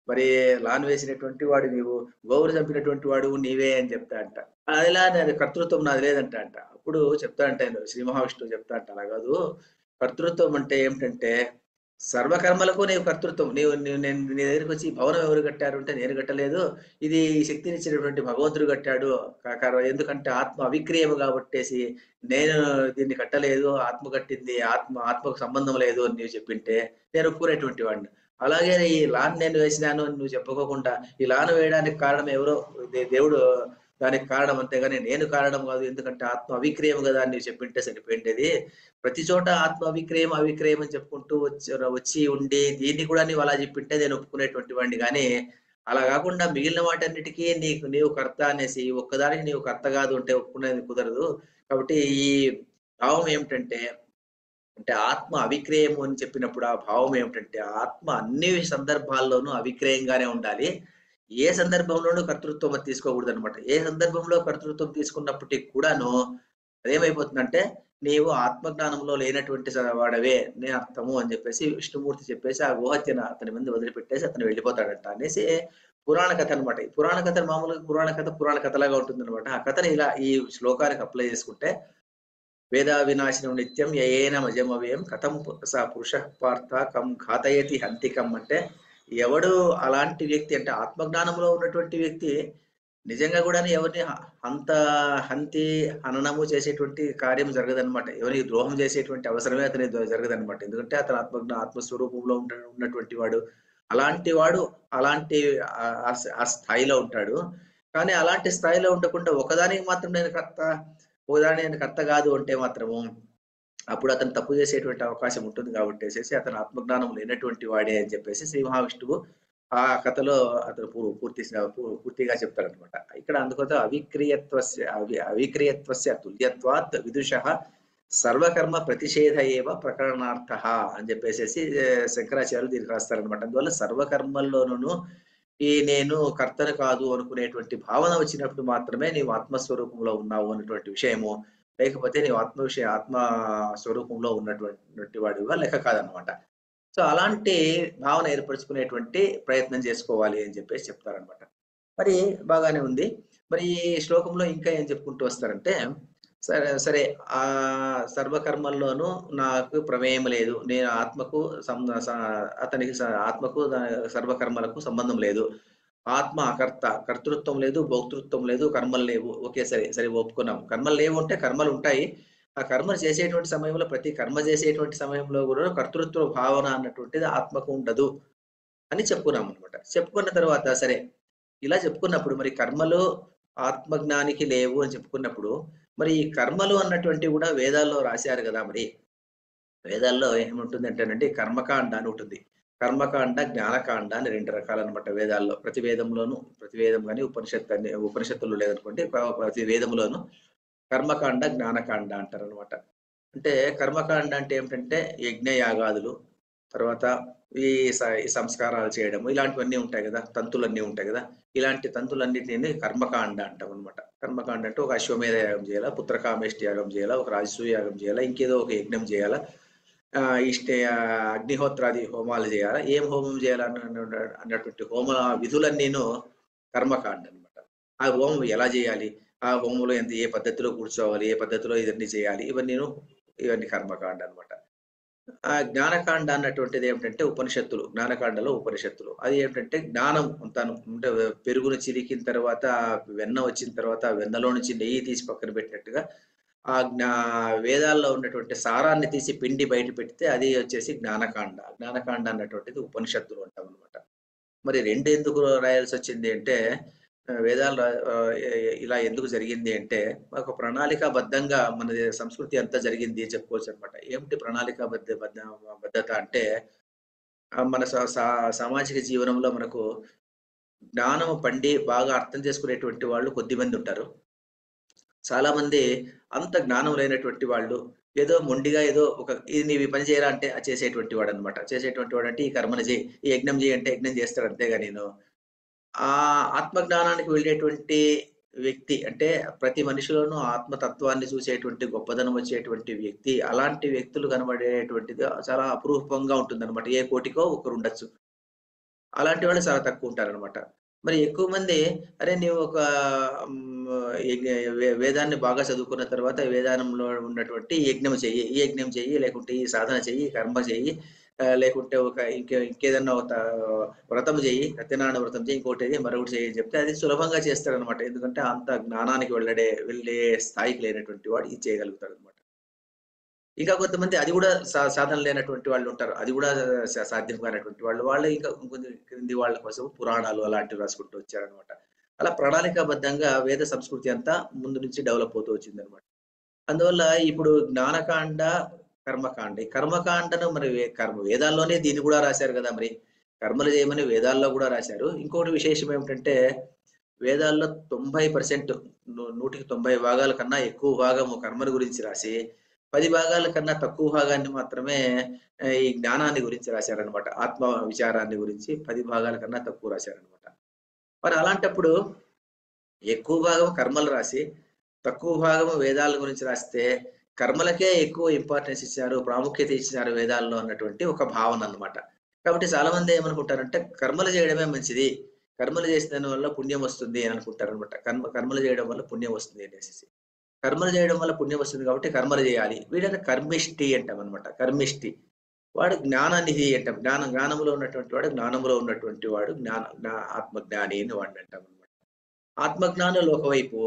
మరి లాన్ వేసినటువంటి వాడు నీవు, గోవును చంపినటువంటి వాడు నీవే అని చెప్తా అంట. అలా అది కర్తృత్వం నాది లేదంట. అప్పుడు చెప్తా అంట శ్రీ మహావిష్ణువు చెప్తా అంట, అలా కాదు, కర్తృత్వం అంటే ఏమిటంటే సర్వకర్మలకు నీవు కర్తృత్వం. నేను నీ దగ్గరికి వచ్చి భవనం ఎవరు కట్టారు అంటే నేను కట్టలేదు, ఇది శక్తినిచ్చినటువంటి భగవంతుడు కట్టాడు. ఎందుకంటే ఆత్మ అవిక్రియము కాబట్టేసి నేను దీన్ని కట్టలేదు, ఆత్మ కట్టింది, ఆత్మకు సంబంధం లేదు అని నీవు చెప్పింటే నేను ఒప్పుకునేటువంటి వాడిని. అలాగే ఈ లాన్ నేను వేసినాను అని నువ్వు చెప్పుకోకుండా, ఈ లాన్ వేయడానికి కారణం ఎవరో దేవుడు దానికి కారణం, అంతేగాని నేను కారణం కాదు, ఎందుకంటే ఆత్మ అవిక్రియం కదా అని నీవు చెప్పింటే సరిపోయిండేది. ప్రతి చోట ఆత్మ అవిక్రయం అవిక్రయం అని చెప్పుకుంటూ వచ్చి ఉండి దీన్ని కూడా నీవు అలా చెప్పింటే నేను ఒప్పుకునేటువంటి వాడిని. కానీ అలా కాకుండా మిగిలిన వాటన్నిటికీ నీవు కర్త అనేసి ఒక్కదానికి నీవు కర్త కాదు అంటే ఒప్పుకునేది కుదరదు. కాబట్టి ఈ భావం ఏమిటంటే, అంటే ఆత్మ అవిక్రయము అని చెప్పినప్పుడు ఆ భావం ఏమిటంటే, ఆత్మ అన్ని సందర్భాల్లోనూ అవిక్రయంగానే ఉండాలి. ఏ సందర్భంలోనూ కర్తృత్వం తీసుకోకూడదు అనమాట. ఏ సందర్భంలో కర్తృత్వం తీసుకున్నప్పటికీ కూడాను అదేమైపోతుందంటే నీవు ఆత్మజ్ఞానంలో లేనటువంటి వాడవే నే అర్థము అని చెప్పేసి విష్ణుమూర్తి చెప్పేసి ఆ గోహత్యను అతని మీద వదిలిపెట్టేసి అతను వెళ్ళిపోతాడంట అనేసి పురాణ కథ అనమాట. ఈ పురాణ కథ మామూలుగా పురాణ కథలాగా ఉంటుంది అనమాట. ఆ కథని ఇలా ఈ శ్లోకానికి అప్లై చేసుకుంటే, వేదా వినాశనం నిత్యం యయేన మజమవ్యం కథం స పురుష పార్థ కం ఘాతయతి హంతికం అంటే, ఎవడు అలాంటి వ్యక్తి అంటే ఆత్మజ్ఞానంలో ఉన్నటువంటి వ్యక్తి నిజంగా కూడా ఎవరిని అంత హననము చేసేటువంటి కార్యం జరగదనమాట. ఎవరికి ద్రోహం చేసేటువంటి అవసరమే అతని జరగదనమాట. ఎందుకంటే అతను ఆత్మస్వరూపంలో ఉన్నటువంటి వాడు. అలాంటి వాడు అలాంటి ఆ స్థాయిలో ఉంటాడు. కానీ అలాంటి స్థాయిలో ఉండకుండా ఒకదానికి మాత్రం నేను కర్త, ఒకదాని నేను కర్త కాదు అంటే మాత్రము అప్పుడు అతను తప్పు చేసేటువంటి అవకాశం ఉంటుంది. కాబట్టి అతను ఆత్మజ్ఞానం లేనటువంటి వాడే అని చెప్పేసి శ్రీ మహావిష్ణువు ఆ కథలో అతను పూర్తిగా చెప్తారనమాట. ఇక్కడ అందుకోసం అవిక్రియత్వస్య తుల్యత్వాత్ విదుషః సర్వకర్మ ప్రతిషేధ ఏవ ప్రకరణార్థ అని చెప్పేసి శంకరాచార్యులు దీనికి రాస్తారనమాట. అందువల్ల సర్వకర్మల్లోనూ నేను కర్తను కాదు అనుకునేటువంటి భావన వచ్చినప్పుడు మాత్రమే నీవు ఆత్మస్వరూపంలో ఉన్నావు అన్నటువంటి విషయము, లేకపోతే నీవు ఆత్మ స్వరూపంలో ఉన్నటువంటి వాడిగా లెక్క కాదనమాట. సో అలాంటి భావన ఏర్పరచుకునేటువంటి ప్రయత్నం చేసుకోవాలి అని చెప్పేసి చెప్తారనమాట. మరి బాగానే ఉంది. మరి ఈ శ్లోకంలో ఇంకా ఏం చెప్పుకుంటూ వస్తారంటే, సరే సరే ఆ సర్వకర్మల్లోనూ నాకు ప్రమేయం లేదు. నేను ఆత్మకు సం స అతనికి ఆత్మకు సర్వకర్మలకు సంబంధం లేదు. ఆత్మ అకర్త. కర్తృత్వం లేదు, భోక్తృత్వం లేదు, కర్మలు లేవు. ఓకే. సరే, సరే ఒప్పుకున్నాం. కర్మలు లేవు అంటే కర్మలుంటాయి. ఆ కర్మలు చేసేటువంటి సమయంలో ప్రతి కర్మ చేసేటువంటి సమయంలో గూడా కర్తృత్వ భావన అన్నటువంటిది ఆత్మకు ఉండదు అని చెప్పుకున్నామనమాట. చెప్పుకున్న తర్వాత సరే, ఇలా చెప్పుకున్నప్పుడు మరి కర్మలు ఆత్మజ్ఞానికి లేవు అని చెప్పుకున్నప్పుడు, మరి ఈ కర్మలు అన్నటువంటివి గూడా వేదాల్లో రాశారు గదా! మరి. వేదాల్లో ఏముంటుందంటేనండి కర్మకాండ అని ఉంటుంది. కర్మకాండ, జ్ఞానకాండ అని 2 రకాలనమాట వేదాల్లో. ప్రతి వేదంలోనూ ప్రతి వేదం గాని, ఉపనిషత్తు అని ఉపనిషత్తుల్లో లేదనుకోండి. ప్రతి వేదంలోనూ కర్మకాండ, జ్ఞానకాండ అంటారనమాట. అంటే కర్మకాండ అంటే ఏమిటంటే యజ్ఞయాగాదులు, తర్వాత ఈ ఈ సంస్కారాలు చేయడము ఇలాంటివన్నీ ఉంటాయి గదా! తంతులన్నీ ఉంటాయి గదా! ఇలాంటి తంతులన్నిటిని కర్మకాండ అంటామనమాట. కర్మకాండ అంటే ఒక అశ్వమేధ యాగం చేయాలా, పుత్రకామేష్టి యాగం చేయాలా, ఒక రాజసూయ యాగం చేయాలా, ఇంకేదో ఒక యజ్ఞం చేయాలా, అగ్నిహోత్రాది హోమాలు చేయాలా, ఏం హోమం చేయాలా అన్నటువంటి హోమ విధులన్నీను కర్మకాండ అనమాట. ఆ హోమం ఎలా చేయాలి? ఆ హోమంలో ఏ పద్ధతిలో కూర్చోవాలి? ఏ పద్ధతిలో ఇవన్నీ చేయాలి? ఇవన్నీ కర్మకాండ అనమాట. ఆ జ్ఞానకాండ అన్నటువంటిది ఏమిటంటే ఉపనిషత్తులు. జ్ఞానకాండలో ఉపనిషత్తులు. అది ఏమిటంటే జ్ఞానం అంతాను. అంటే పెరుగును చిలికిన తర్వాత, వెన్న వచ్చిన తర్వాత, ఆ వెన్నలో నుంచి నెయ్యి తీసి పక్కన పెట్టినట్టుగా, ఆ వేదాల్లో ఉన్నటువంటి సారాన్ని తీసి పిండి బయట పెడితే అది వచ్చేసి జ్ఞానకాండ. జ్ఞానకాండ అన్నటువంటిది ఉపనిషత్తులు అంటామనమాట. మరి 2 ఎందుకు రాయాల్సొచ్చింది అంటే, వేదాలు ఇలా ఎందుకు జరిగింది అంటే, ఒక ప్రణాళికాబద్ధంగా మన సంస్కృతి అంతా జరిగింది చెప్పుకోవచ్చనమాట. ఏమిటి బద్ధత అంటే, మన సామాజిక జీవనంలో మనకు జ్ఞానం పండి బాగా అర్థం చేసుకునేటువంటి వాళ్ళు కొద్దిమందుంటారు. చాలామంది అంత జ్ఞానం లేనటువంటి వాళ్ళు, ఏదో మొండిగా ఏదో ఇది నీవు ఈ పని చేయరా అంటే, అది చేసేటువంటి వాడనమాట. చేసేటువంటి వాడంటే, ఈ కర్మని చెయి, ఈ యజ్ఞం చెయి అంటే యజ్ఞం చేస్తాడు అంతేగానిను ఆ ఆత్మజ్ఞానానికి వెళ్ళేటువంటి వ్యక్తి అంటే ప్రతి మనిషిలోనూ ఆత్మతత్వాన్ని చూసేటువంటి గొప్పదనం వచ్చేటువంటి వ్యక్తి, అలాంటి వ్యక్తులు కనబడేటువంటిది చాలా అపురూపంగా ఉంటుందన్నమాట. ఏ కోటికో ఒకరుండొచ్చు. అలాంటి వాళ్ళు చాలా తక్కువుంటారనమాట. మరి ఎక్కువ మంది అరే! నీవు ఒక హ్మ్, వేదాన్ని బాగా చదువుకున్న తర్వాత వేదాంలో ఉన్నటువంటి యజ్ఞం చెయ్యి, ఈ యజ్ఞం చెయ్యి, లేకుంటే ఈ సాధన చెయ్యి, కర్మ చెయ్యి, లేకుంటే ఇంకేదన్నా ఒక వ్రతం చెయ్యి, సత్యనారాయణ వ్రతం చెయ్యి, ఇంకోటేది మరొకటి చెయ్యి అని చెప్తే అది సులభంగా చేస్తాడనమాట. ఎందుకంటే అంత జ్ఞానానికి వెళ్ళే స్థాయికి లేనటువంటి వాడు ఇది చేయగలుగుతాడనమాట. ఇంకా కొంతమంది అది గూడా సాధన లేనటువంటి వాళ్ళుంటారు. అది గూడా సాధ్యం కానటువంటి వాళ్ళు. వాళ్ళు ఇంకా ఇంకొంచెం క్రింది వాళ్ళ కోసం పురాణాలు అలాంటివి రాసుకుంటూ వచ్చారనమాట. అలా ప్రణాళికాబద్ధంగా వేద సంస్కృతి అంతా ముందు నుంచి డెవలప్ అవుతూ వచ్చిందనమాట. అందువల్ల ఇప్పుడు జ్ఞానకాండ, కర్మకాండ. ఈ కర్మకాండను మరి వేదాల్లోనే దీన్ని గూడా రాశారు గదా! మరి. కర్మలు చేయమని వేదాల్లో గూడా రాశారు. ఇంకోటి విశేషం ఏమిటంటే వేదాల్లో 90% 100కి 90 భాగాల కన్నా ఎక్కువ భాగము కర్మల గురించి రాసి, 10 భాగాల కన్నా తక్కువ భాగాన్ని మాత్రమే ఈ జ్ఞానాన్ని గురించి రాశారనమాట. ఆత్మ విచారాన్ని గురించి 10 భాగాల కన్నా తక్కువ రాశారనమాట. మరి అలాంటప్పుడు ఎక్కువ భాగం కర్మలు రాసి, తక్కువ భాగం వేదాల గురించి రాస్తే, కర్మలకే ఎక్కువ ఇంపార్టెన్స్ ఇచ్చారు, ప్రాముఖ్యత ఇచ్చినారు వేదాల్లో అన్నటువంటి ఒక భావన అన్నమాట. కాబట్టి చాలామంది ఏమనుకుంటారంటే, కర్మలు చేయడమే మంచిది. కర్మలు చేసిన దాని వల్ల పుణ్యం వస్తుంది అని అనుకుంటారనమాట. కర్మలు చేయడం వల్ల పుణ్యం వస్తుంది అనేసేసి. కర్మలు చేయడం వల్ల పుణ్యం వస్తుంది కాబట్టి కర్మలు చేయాలి. వీళ్ళని కర్మిష్టి అంటామనమాట. కర్మిష్టి. వాడు జ్ఞాననిధి అంటాం. జ్ఞానంలో ఉన్నటువంటి వాడు, జ్ఞానంలో ఉన్నటువంటి వాడు ఆత్మజ్ఞాని అని వాడిని అంటామనమాట. ఆత్మజ్ఞానులు ఒకవైపు,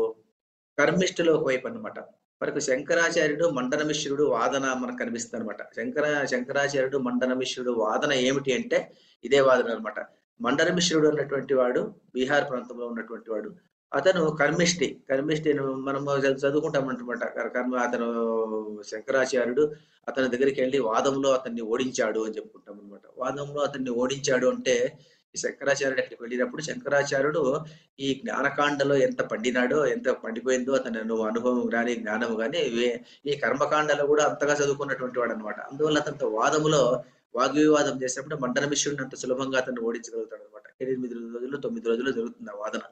కర్మిష్ఠులు ఒకవైపు అన్నమాట. మనకు శంకరాచార్యుడు, మండనమిశ్రుడు వాదన మనకు కనిపిస్తుందన్నమాట. శంకరాచార్యుడు, మండనమిశ్రుడు వాదన ఏమిటి అంటే ఇదే వాదన అన్నమాట. మండనమిశ్రుడు అన్నటువంటి వాడు బీహార్ ప్రాంతంలో ఉన్నటువంటి వాడు. అతను కర్మిష్ఠి. మనం చదువుకుంటామన్నమాట. అతను శంకరాచార్యుడు అతని దగ్గరికెళ్ళి వాదంలో అతన్ని ఓడించాడు అని చెప్పుకుంటామన్నమాట. వాదంలో అతన్ని ఓడించాడు అంటే ఈ శంకరాచార్యుడు అక్కడికి వెళ్ళినప్పుడు శంకరాచార్యుడు ఈ జ్ఞానకాండలో ఎంత పండినాడో, ఎంత పండిపోయిందో అతని అనుభవం గాని, జ్ఞానం గాని ఈ కర్మకాండలో గూడా అంతగా చదువుకున్నటువంటి వాడనమాట. అందువల్ల అతనితో వాదములో వాగ్వివాదం చేసినప్పుడు మండనమిశ్రుడిని అంత సులభంగా అతన్ని ఓడించగలుగుతాడనమాట. 8 రోజులు, 9 రోజుల్లో జరుగుతుంది ఆ వాదన.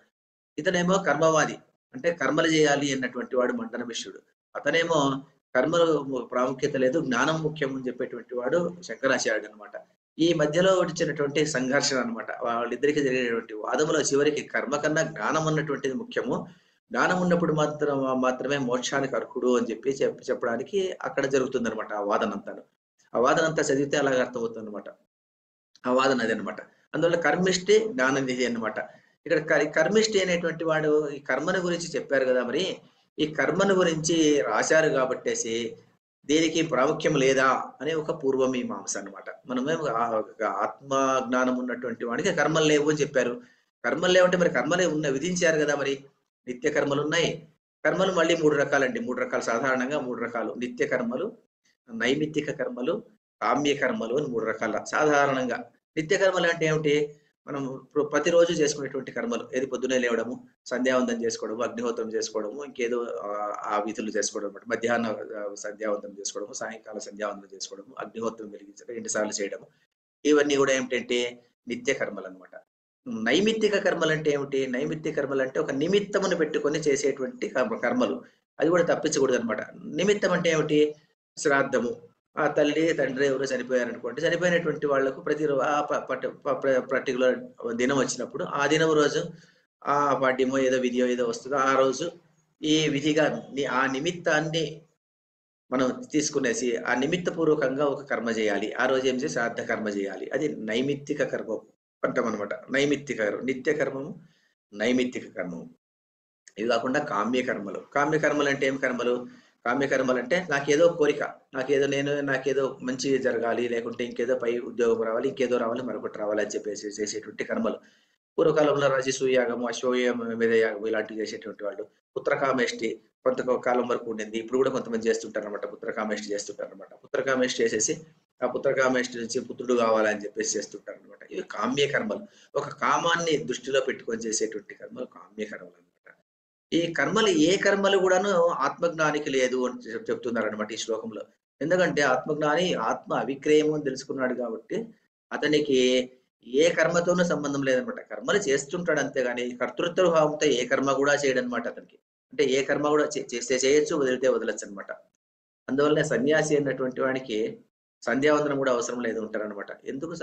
ఇతనేమో కర్మవాది. అంటే కర్మలు చేయాలి అన్నటువంటి వాడు మండనమిశ్రుడు. అతనేమో కర్మలు ప్రాముఖ్యత లేదు, జ్ఞానం ముఖ్యం అని చెప్పేటువంటి వాడు శంకరాచార్యుడనమాట. ఈ మధ్యలో వచ్చినటువంటి సంఘర్షణ అనమాట. వాళ్ళిద్దరికి జరిగేటువంటి వాదములో చివరికి కర్మ కన్నా జ్ఞానం అన్నటువంటిది ముఖ్యము. జ్ఞానం ఉన్నప్పుడు మాత్రమే మోక్షానికి అర్హుడు అని చెప్పడానికి అక్కడ జరుగుతుందనమాట ఆ వాదనంతాను. ఆ వాదనంతా చదివితే అలాగ అర్థమవుతుందనమాట. ఆ వాదన అదనమాట. అందువల్ల కర్మిష్టి జ్ఞాననిధి అన్నమాట. ఇక్కడ కర్మిష్టి అనేటువంటి వాడు ఈ కర్మను గురించి చెప్పారు కదా! మరి ఈ కర్మను గురించి రాశారు కాబట్టేసి దీనికి ప్రాముఖ్యం లేదా అనే ఒక పూర్వమీమాంస అన్నమాట. మనమేమో ఆత్మ జ్ఞానం ఉన్నటువంటి వాడికి కర్మలు లేవు అని చెప్పారు. కర్మలు లేవంటే మరి కర్మలే విధించారు కదా! మరి నిత్య కర్మలున్నాయి. కర్మలు మళ్ళీ 3 రకాలండి. 3 రకాలు సాధారణంగా 3 రకాలు. నిత్య కర్మలు, నైమిత్తిక కర్మలు, కామ్య కర్మలు అని 3 రకాల సాధారణంగా. నిత్య కర్మలు అంటే ఏమిటి? మనం ప్రతిరోజు చేసుకునేటువంటి కర్మలు. ఏది పొద్దున్నే లేవడము, సంధ్యావందనం చేసుకోవడము, అగ్నిహోత్రం చేసుకోవడము, ఇంకేదో ఆ విధులు చేసుకోవడం అన్నమాట. మధ్యాహ్నం సంధ్యావందనం చేసుకోవడము, సాయంకాలం సంధ్యావందనం చేసుకోవడము, అగ్నిహోత్రం వెలిగించడం 2 సార్లు చేయడము. ఇవన్నీ కూడా ఏమిటంటే నిత్య కర్మలన్నమాట. నైమిత్తిక కర్మలంటే ఏమిటి? నైమిత్తిక కర్మలంటే ఒక నిమిత్తమును పెట్టుకొని చేసేటువంటి కర్మలు. అది కూడా తప్పించకూడదన్నమాట. నిమిత్తం అంటే ఏమిటి? శ్రాద్ధము. ఆ తల్లి, తండ్రి ఎవరో చనిపోయారనుకోండి. చనిపోయినటువంటి వాళ్ళకు పర్టిక్యులర్ దినం వచ్చినప్పుడు, ఆ దినం రోజు ఆ పాడ్యమో ఏదో విధియో ఏదో వస్తుందో ఆ రోజు ఈ విధిగా ఆ నిమిత్తాన్ని మనం తీసుకునేసి ఆ నిమిత్త పూర్వకంగా ఒక కర్మ చేయాలి. ఆ రోజు ఏం చేసి శ్రాద్ధ కర్మ చేయాలి. అది నైమిత్తిక కర్మం అంటామనమాట. నైమిత్తిక నిత్య కర్మము, నైమిత్తిక కర్మము. ఇవి కాకుండా కామ్య కర్మలు. కామ్య కర్మలు అంటే ఏం కర్మలు? కామ్య కర్మలు అంటే నాకేదో కోరిక, నాకేదో మంచి జరగాలి, లేకుంటే ఇంకేదో పై ఉద్యోగం రావాలి, ఇంకేదో రావాలి, మరొకటి రావాలి అని చెప్పేసి చేసేటువంటి కర్మలు. పూర్వకాలంలో రజసూయాగము, అశ్వమేధయాగము ఇలాంటివి చేసేటువంటి వాళ్ళు. పుత్రకామేష్టి కొంతకాలం వరకు ఉండింది. ఇప్పుడు కూడా కొంతమంది చేస్తుంటారనమాట. పుత్రకామేష్టి చేస్తుంటారనమాట. పుత్రకామేష్టి చేసేసి ఆ పుత్రకామేష్టి నుంచి పుత్రుడు కావాలని చెప్పేసి చేస్తుంటారనమాట. ఇవి కామ్య కర్మలు. ఒక కామాన్ని దృష్టిలో పెట్టుకొని చేసేటువంటి కర్మలు కామ్య కర్మలు అనమాట. ఈ కర్మలు ఏ కర్మలు కూడాను ఆత్మజ్ఞానికి లేదు అని చెప్తున్నారనమాట ఈ శ్లోకంలో. ఎందుకంటే ఆత్మజ్ఞాని ఆత్మ అవిక్రయము అని తెలుసుకున్నాడు కాబట్టి అతనికి ఏ కర్మతోనూ సంబంధం లేదనమాట. కర్మలు చేస్తుంటాడు అంతేగాని కర్తృత్వ భావంతో ఏ కర్మ కూడా చేయడనమాట అతనికి. అంటే ఏ కర్మ కూడా చేస్తే చేయొచ్చు, వదిలితే వదలొచ్చు అనమాట. అందువల్లనే సన్యాసి అన్నటువంటి వాడికి సంధ్యావందనం కూడా అవసరం లేదు ఉంటారనమాట. ఎందుకు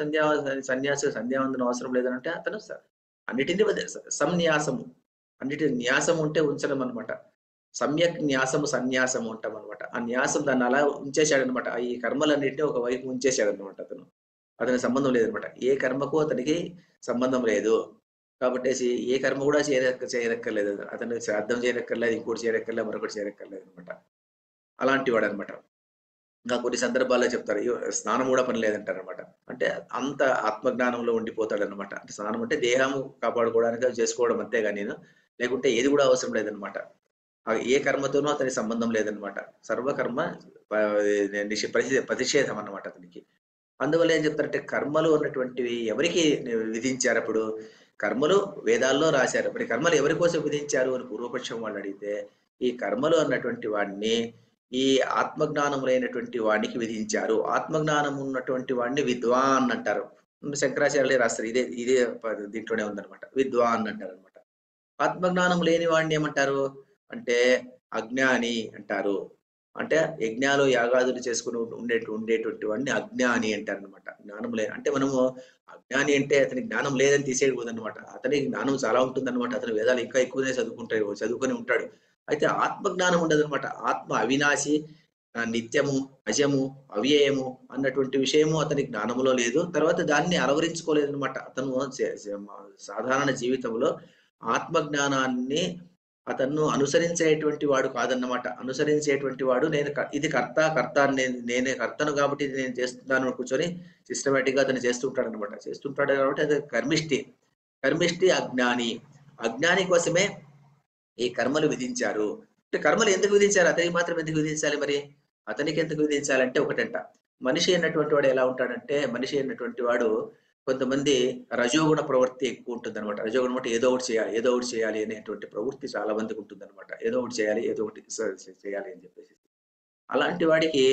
సన్యాసి సంధ్యావందనం అవసరం లేదనంటే అతను అన్నిటినీ సంన్యాసము, అన్నిటి న్యాసం ఉంటే ఉంచడం అనమాట. సమ్యక్ న్యాసము సన్యాసము అంటాం అనమాట. ఆ న్యాసం దాన్ని అలా ఉంచేశాడనమాట. ఈ కర్మలన్నింటినీ ఒక వైపు ఉంచేశాడనమాట అతను. అతనికి సంబంధం లేదనమాట. ఏ కర్మకు అతనికి సంబంధం లేదు. కాబట్టేసి ఏ కర్మ కూడా చేయనక్కర్లేదు. అతను శ్రాద్ధం చేయనక్కర్లేదు, ఇంకోటి చేయనక్కర్లేదు, మరొకటి చేయనక్కర్లేదు అనమాట. అలాంటి వాడు అనమాట. ఇంకా కొన్ని సందర్భాల్లో చెప్తారు స్నానం కూడా పని లేదంటారనమాట. అంటే అంత ఆత్మజ్ఞానంలో ఉండిపోతాడనమాట. అంటే స్నానం అంటే దేహం కాపాడుకోవడానికి చేసుకోవడం అంతేగాని లేకుంటే ఏది కూడా అవసరం లేదనమాట. ఏ కర్మతోనూ అతనికి సంబంధం లేదనమాట. సర్వకర్మ ప్రతిషేధం అన్నమాట అతనికి. అందువల్ల ఏం చెప్తారంటే కర్మలు అన్నటువంటివి ఎవరికి విధించారు? అప్పుడు కర్మలు వేదాల్లో రాశారు. మరి కర్మలు ఎవరి కోసం విధించారు అని పూర్వపక్షం వాళ్ళు అడిగితే ఈ కర్మలు అన్నటువంటి వాడిని ఈ ఆత్మజ్ఞానం లేనటువంటి వాడికి విధించారు. ఆత్మజ్ఞానం ఉన్నటువంటి వాడిని విద్వాన్ అంటారు. శంకరాచార్యులే రాస్తారు. ఇదే దీంట్లోనే ఉందన్నమాట. విద్వాన్ అంటారు అనమాట. ఆత్మజ్ఞానం లేని వాడిని ఏమంటారు అంటే అజ్ఞాని అంటారు. అంటే యజ్ఞాలు యాగాదులు చేసుకుని ఉండేటువంటి వాడిని అజ్ఞాని అంటారు అనమాట. జ్ఞానం లేదు అంటే మనము అజ్ఞాని అంటే అతని జ్ఞానం లేదని తీసేయకూడదన్నమాట. అతనికి జ్ఞానం చాలా ఉంటుందన్నమాట. అతని వేదాలు ఇంకా ఎక్కువనే చదువుకొని ఉంటాడు. అయితే ఆత్మజ్ఞానం ఉండదన్నమాట. ఆత్మ అవినాశి, నిత్యము, అజము, అవ్యయము అన్నటువంటి విషయము అతని జ్ఞానంలో లేదు. తర్వాత దాన్ని అలవరించుకోలేదన్నమాట. అతను సాధారణ జీవితంలో ఆత్మజ్ఞానాన్ని అతను అనుసరించేటువంటి వాడు కాదన్నమాట. అనుసరించేటువంటి వాడు ఇది కర్త నేనే కర్తను కాబట్టి ఇది నేను చేస్తున్నాను కూర్చొని సిస్టమేటిక్ గా అతను చేస్తుంటాడు అనమాట. చేస్తుంటాడు కాబట్టి అది కర్మిష్టి అజ్ఞాని. అజ్ఞాని కోసమే ఈ కర్మలు విధించారు. అంటే కర్మలు ఎందుకు విధించారు? అతనికి మాత్రం ఎందుకు విధించాలి? మరి అతనికి ఎందుకు విధించాలంటే ఒకటంట, మనిషి అన్నటువంటి వాడు ఎలా ఉంటాడంటే, మనిషి అన్నటువంటి వాడు కొంతమంది రజోగుణ ప్రవృత్తి ఎక్కువ ఉంటుంది అనమాట. రజోగుణం అంటే ఏదో ఒకటి చేయాలి అనేటువంటి ప్రవృత్తి చాలా మందికి ఉంటుంది అనమాట. ఏదో ఒకటి చేయాలి, ఏదో ఒకటి చేయాలి అని చెప్పేసి. అలాంటి వాడికి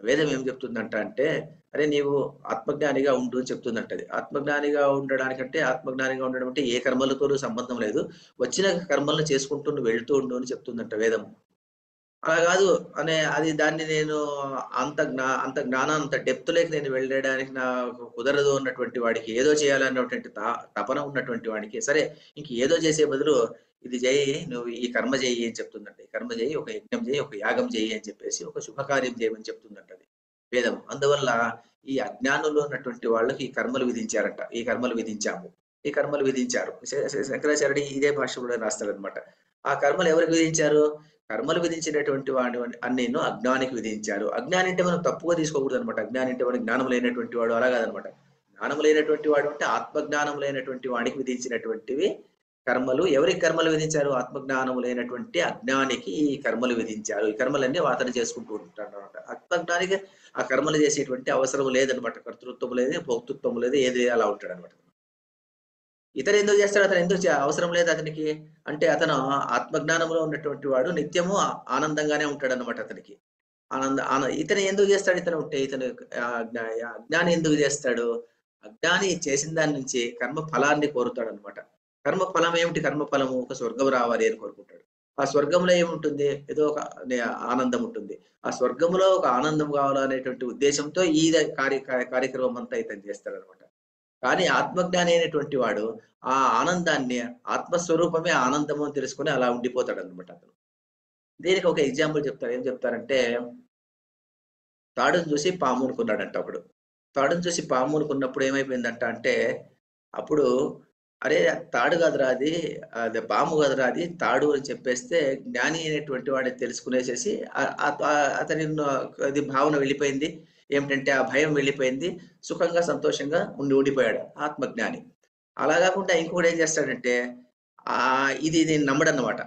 వేదం ఏం చెప్తుందంట అంటే, అరే నీవు ఆత్మజ్ఞానిగా ఉండు అని చెప్తుందంటది. ఆత్మజ్ఞానిగా ఉండడం అంటే ఏ కర్మలతోనూ సంబంధం లేదు. వచ్చిన కర్మలను చేసుకుంటూ నువ్వు వెళ్తూ ఉండు అని చెప్తుందంట వేదం. అలా కాదు అనే అది దాన్ని నేను అంత జ్ఞానం అంత డెప్త్ లేక నేను వెళ్ళడానికి నాకు కుదరదు అన్నటువంటి వాడికి, ఏదో చేయాలన్నటువంటి తపన ఉన్నటువంటి వాడికి, సరే ఇంక ఏదో చేసే బదులు ఇది చేయి, నువ్వు ఈ కర్మ చేయి అని చెప్తుందంట. ఈ కర్మ చేయి, ఒక యజ్ఞం చేయి, ఒక యాగం చేయి అని చెప్పేసి ఒక శుభకార్యం చేయమని చెప్తుందంట అది వేదం. అందువల్ల ఈ అజ్ఞానంలో ఉన్నటువంటి వాళ్ళకి ఈ కర్మలు విధించారంట. ఈ కర్మలు విధించాము, ఈ కర్మలు విధించారు. శంకరాచార్యుడు ఇదే భాష కూడా రాస్తాడనమాట. ఆ కర్మలు ఎవరికి విధించారు? కర్మలు విధించినటువంటి వాడు అన్నిను అజ్ఞానికి విధించారు. అజ్ఞాని అంటే మనం తప్పుగా తీసుకోకూడదు అనమాట. అజ్ఞాని అంటే వాడు జ్ఞానం లేనటువంటి వాడు అలా కాదనమాట. జ్ఞానం లేనటువంటి వాడు అంటే ఆత్మజ్ఞానం లేనటువంటి వాడికి విధించినటువంటివి కర్మలు. ఎవరికి కర్మలు విధించారు? ఆత్మజ్ఞానం లేనటువంటి అజ్ఞానికి ఈ కర్మలు విధించారు. ఈ కర్మలన్నీ అతను చేసుకుంటూ ఉంటాడు అనమాట. ఆత్మజ్ఞానికి ఆ కర్మలు చేసేటువంటి అవసరం లేదనమాట. కర్తృత్వం లేదు, భోక్తృత్వం లేదు, ఏది అలా ఉంటాడు అనమాట. ఇతను ఎందుకు చేస్తాడు? అతను ఎందుకు అవసరం లేదు అతనికి అంటే, అతను ఆత్మజ్ఞానంలో ఉన్నటువంటి వాడు నిత్యము ఆనందంగానే ఉంటాడు అనమాట. అతనికి ఇతను ఎందుకు చేస్తాడు? ఇతను ఉంటే ఇతను అజ్ఞాని ఎందుకు చేస్తాడు? అజ్ఞాని చేసిన దాని నుంచి కర్మ ఫలాన్ని కోరుతాడు అనమాట. కర్మ ఫలం ఏమిటి? కర్మ ఫలము ఒక స్వర్గం రావాలి అని కోరుకుంటాడు. ఆ స్వర్గంలో ఏముంటుంది? ఏదో ఒక ఆనందం ఉంటుంది. ఆ స్వర్గంలో ఒక ఆనందం కావాలనేటువంటి ఉద్దేశంతో ఈ కార్యక్రమం అంతా ఇతను చేస్తాడు అనమాట. కానీ ఆత్మజ్ఞాని అయినటువంటి వాడు ఆ ఆనందాన్ని, ఆత్మస్వరూపమే ఆనందము అని తెలుసుకొని అలా ఉండిపోతాడు అనమాట అతను. దీనికి ఒక ఎగ్జాంపుల్ చెప్తారు. ఏం చెప్తారంటే, తాడును చూసి పాము అనుకున్నాడంట. అప్పుడు తాడును చూసి పాము అనుకున్నప్పుడు ఏమైపోయిందంట అంటే, అప్పుడు అరే తాడు కాదురా అది, అదే పాము కాదురా అది తాడు అని చెప్పేస్తే జ్ఞాని అయినటువంటి వాడిని తెలుసుకునేసేసి అతని అది భావన వెళ్ళిపోయింది. ఏమిటంటే ఆ భయం వెళ్ళిపోయింది. సుఖంగా సంతోషంగా ఉండిపోయాడు ఆత్మజ్ఞాని. అలా కాకుండా ఇంకొకటి ఏం చేస్తాడంటే, ఇది నేను నమ్మడన్నమాట.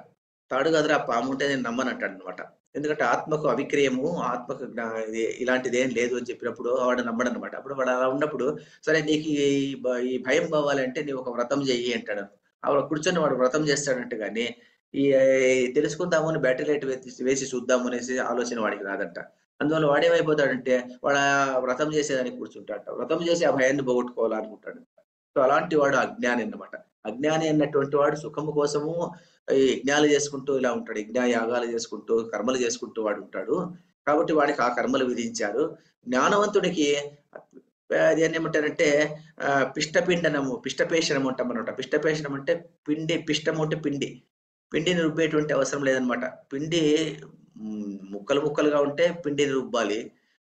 తాడు కాదురా పాము ఉంటే నేను నమ్మనంటాడు అనమాట. ఎందుకంటే ఆత్మకు అవిక్రియము, ఆత్మకు ఇలాంటిది ఏం లేదు అని చెప్పినప్పుడు వాడు నమ్మడనమాట. అప్పుడు వాడు అలా ఉన్నప్పుడు, సరే నీకు ఈ భయం పోవాలంటే నీవు ఒక వ్రతం చెయ్యి అంటాడు. అప్పుడు కూర్చొని వాడు వ్రతం చేస్తాడంటే కానీ ఈ తెలుసుకుందాము అని బ్యాటరీ లైట్ వేసి చూద్దాము అనేసి ఆలోచన వాడికి రాదంట. అందువల్ల వాడేమైపోతాడంటే, వాడు వ్రతం చేసేదానికి కూర్చుంటాడు. వ్రతం చేసి ఆ భయాన్ని పోగొట్టుకోవాలనుకుంటాడు. సో అలాంటి వాడు అజ్ఞాని అన్నమాట. అజ్ఞాని అన్నటువంటి వాడు సుఖము కోసము ఈ యజ్ఞాలు చేసుకుంటూ ఇలా ఉంటాడు. యజ్ఞ యాగాలు చేసుకుంటూ కర్మలు చేసుకుంటూ వాడు ఉంటాడు. కాబట్టి వాడికి ఆ కర్మలు విధించారు. జ్ఞానవంతుడికి ఏమంటారంటే పిష్టపిండనము, పిష్టపేషణము అంటాం అనమాట. పిష్టపేషణం అంటే పిండి, పిష్టము అంటే పిండి. పిండిని రుబ్బేటువంటి అవసరం లేదనమాట. పిండి ముక్కలు ముక్కలుగా ఉంటే పిండిని రుబ్బాలి.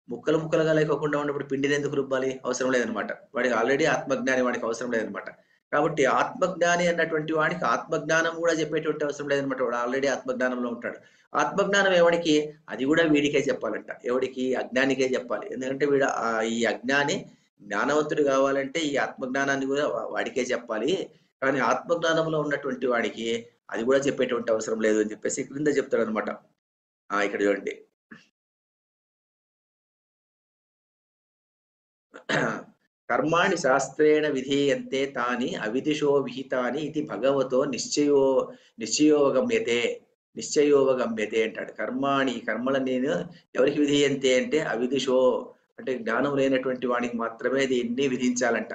ముక్కలు ముక్కలుగా లేకోకుండా ఉన్నప్పుడు పిండిని ఎందుకు రుబ్బాలి? అవసరం లేదనమాట. వాడికి ఆల్రెడీ ఆత్మజ్ఞాని, వాడికి అవసరం లేదనమాట. కాబట్టి ఆత్మజ్ఞాని అన్నటువంటి వాడికి ఆత్మజ్ఞానం కూడా చెప్పేటువంటి అవసరం లేదనమాట. వాడు ఆల్రెడీ ఆత్మజ్ఞానంలో ఉంటాడు. ఆత్మజ్ఞానం ఎవడికి? అది కూడా వీడికే చెప్పాలంట. ఎవడికి? అజ్ఞానికే చెప్పాలి. ఎందుకంటే వీడు ఈ అజ్ఞాని జ్ఞానవంతుడు కావాలంటే ఈ ఆత్మజ్ఞానాన్ని కూడా వాడికే చెప్పాలి. కానీ ఆత్మజ్ఞానంలో ఉన్నటువంటి వాడికి అది కూడా చెప్పేటువంటి అవసరం లేదు అని చెప్పేసి క్రింద చెప్తాడు అనమాట. ఇక్కడ చూడండి, కర్మాణి శాస్త్రేణ విధీయంతే తాని అవిదిశో విహితాని ఇది భగవతో నిశ్చయోగమ్యతే అంటాడు. కర్మల నేను ఎవరికి విధీయంతే అంటే అవిదిశో అంటే జ్ఞానం లేనటువంటి వాడికి మాత్రమే దీన్ని విధించాలంట.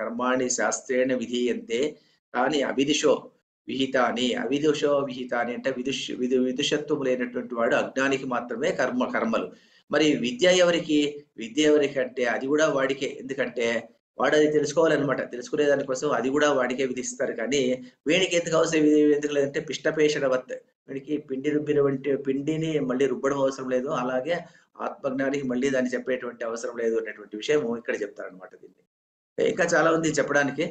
కర్మాణి శాస్త్రేణ విధీయంతే తాని అవిదిశో విహితాని అంటే విదుషత్వం లేనటువంటి వాడు అజ్ఞానికి మాత్రమే కర్మలు. మరి విద్య ఎవరికి అంటే అది కూడా వాడికే. ఎందుకంటే వాడు అది తెలుసుకోవాలన్నమాట. తెలుసుకునే దానికోసం అది కూడా వాడికే విధిస్తారు. కానీ వీడికి ఎందుకు అవసరం, ఎందుకు లేదంటే పిష్టపేషణవత్, వీడికి పిండి రుబ్బినటువంటి పిండిని మళ్ళీ రుబ్బడం అవసరం లేదు. అలాగే ఆత్మజ్ఞానికి మళ్ళీ దాన్ని చెప్పేటువంటి అవసరం లేదు అనేటువంటి విషయం ఇక్కడ చెప్తారనమాట. దీన్ని ఇంకా చాలా ఉంది చెప్పడానికి.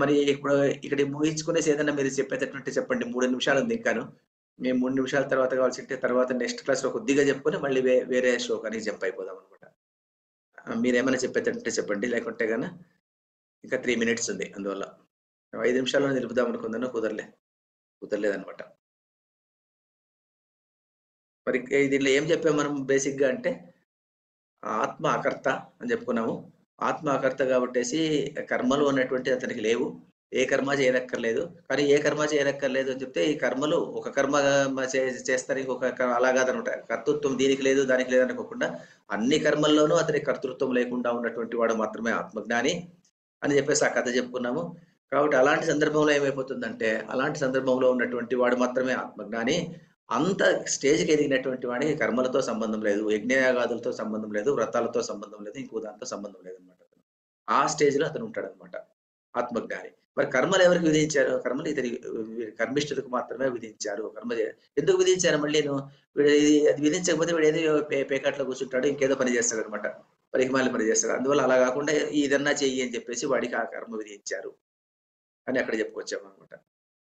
మరి ఇప్పుడు ఇక్కడ ముగించుకునేసి ఏదైనా మీరు చెప్పేటటువంటి చెప్పండి. 3 నిమిషాలు ఉంది ఇంకాను. మేము 3 నిమిషాల తర్వాత కావాల్సింటే తర్వాత నెక్స్ట్ క్లాస్ లో కొద్దిగా చెప్పుకొని మళ్ళీ వేరే శ్లోకానికి జంప్ అయిపోదాం అనమాట. మీరేమైనా చెప్పేటట్టే చెప్పండి, లేకుంటే గాన ఇంకా 3 minutes ఉంది. అందువల్ల 5 నిమిషాల్లో నిలుపుదాం అనుకుందాను, కుదరలేదనమాట. మరి దీనిలో ఏం చెప్పాము మనం బేసిక్ గా అంటే, ఆత్మ అకర్త అని చెప్పుకున్నాము. ఆత్మ అకర్త కాబట్టేసి కర్మలు అనేటువంటి అతనికి లేవు. ఏ కర్మ చేయనక్కర్లేదు. కానీ ఏ కర్మ చేయనక్కర్లేదు అని చెప్తే, ఈ కర్మలు ఒక కర్మ చేస్తారు, ఇంకొక అలా కాదనమాట. కర్తృత్వం దీనికి లేదు దానికి లేదు అనుకోకుండా అన్ని కర్మల్లోనూ అతనికి కర్తృత్వం లేకుండా ఉన్నటువంటి వాడు మాత్రమే ఆత్మజ్ఞాని అని చెప్పేసి ఆ కథ చెప్పుకున్నాము. కాబట్టి అలాంటి సందర్భంలో ఏమైపోతుందంటే, అలాంటి సందర్భంలో ఉన్నటువంటి వాడు మాత్రమే ఆత్మజ్ఞాని. అంత స్టేజ్కి ఎదిగినటువంటి వాడికి కర్మలతో సంబంధం లేదు, యజ్ఞయాగాదులతో సంబంధం లేదు, వ్రతాలతో సంబంధం లేదు, ఇంకో దాంతో సంబంధం లేదనమాట. ఆ స్టేజ్ లో అతను ఉంటాడనమాట ఆత్మజ్ఞాని. మరి కర్మలు ఎవరికి విధించారు? కర్మలు ఇతని కర్మిష్ఠులకు మాత్రమే విధించారు. ఎందుకు విధించారు? మళ్ళీ వీడు అది విధించకపోతే వీడు ఏదో పేకాట్లో కూర్చుంటాడు, ఇంకేదో పని చేస్తాడు అనమాట, పరిహిమాలి పని చేస్తాడు. అందువల్ల అలా కాకుండా ఇదన్నా చెయ్యి అని చెప్పేసి వాడికి ఆ కర్మ విధించారు అని అక్కడ చెప్పుకొచ్చాము అనమాట.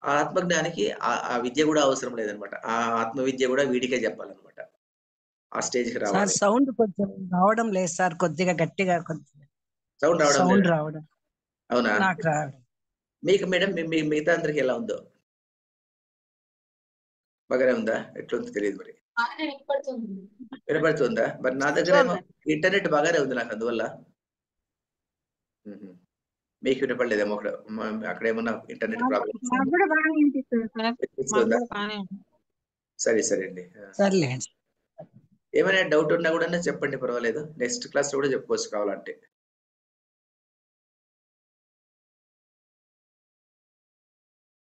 ఆ ఆత్మజ్ఞానికి ఆ విద్య కూడా అవసరం లేదనమాట. ఆ ఆత్మ విద్య కూడా వీడికే చెప్పాలన్నమాట. ఆ స్టేజ్కి సార్ రావాలి. సౌండ్ కొంచెం రావడం లేదు సార్, కొద్దిగా గట్టిగా సౌండ్ రావడం సౌండ్ లేదు. రావడం అవునా? నాకు రావడం. మీకు మేడం మిగతా అందరికి ఎలా ఉందో? బాగానే ఉందా? ఎట్లుందో తెలియదు మరి. వినపడుతుందా? మరి నా దగ్గర ఏమో ఇంటర్నెట్ బాగానే ఉంది నాకు, అందువల్ల. మీకు వినపడలేదేమో అక్కడ ఏమన్నా ఇంటర్నెట్ ప్రాబ్లమ్ వినిపిస్తుందా? సరే సరే అండి. సర్లేండి. ఏమైనా డౌట్ ఉన్నా కూడా చెప్పండి, పర్వాలేదు. నెక్స్ట్ క్లాస్ లో కూడా చెప్పుకోవచ్చు కావాలంటే.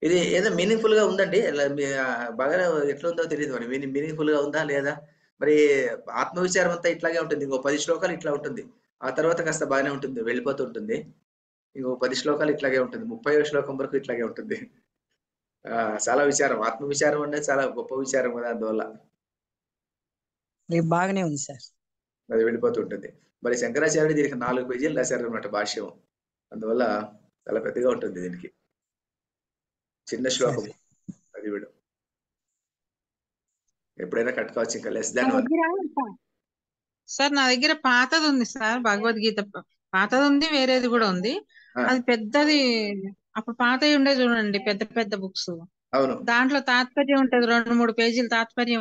ఇది ఏదో మీనింగ్ఫుల్ గా ఉందండి. బాగా ఎట్లా ఉందో తెలియదు మరి. మీనింగ్ఫుల్ గా ఉందా లేదా? మరి ఆత్మవిచారం అంతా ఇట్లాగే ఉంటుంది. ఇంకో 10 శ్లోకాలు ఇట్లా ఉంటుంది, ఆ తర్వాత కాస్త బాగానే ఉంటుంది, వెళ్ళిపోతూ ఉంటుంది. ఇంకో 10 శ్లోకాలు ఇట్లాగే ఉంటుంది, 30వ శ్లోకం వరకు ఇట్లాగే ఉంటుంది. చాలా విచారం, ఆత్మ విచారం అనేది చాలా గొప్ప విచారం కదా, అందువల్ల బాగానే ఉంది సార్. అది వెళ్ళిపోతూ ఉంటుంది. మరి శంకరాచార్యుడు దీనికి 4 పేజీలు రాశారు అనమాట భాష్యం. అందువల్ల చాలా పెద్దగా ఉంటుంది దీనికి. చిన్న శ్లోకం అది వీడు ఎప్పుడైనా కట్టుకోవచ్చు, ఇంకా లెస్ దాన్ 1. సార్ నా దగ్గర పాతది ఉంది సార్, భగవద్గీత పాతది ఉంది, వేరేది కూడా ఉంది. అది పెద్దది, అప్పుడు పాతవి ఉండే చూడండి, పెద్ద పెద్ద బుక్స్. అవును, దాంట్లో తాత్పర్యం ఉంటది, 2-3 పేజీలు తాత్పర్యం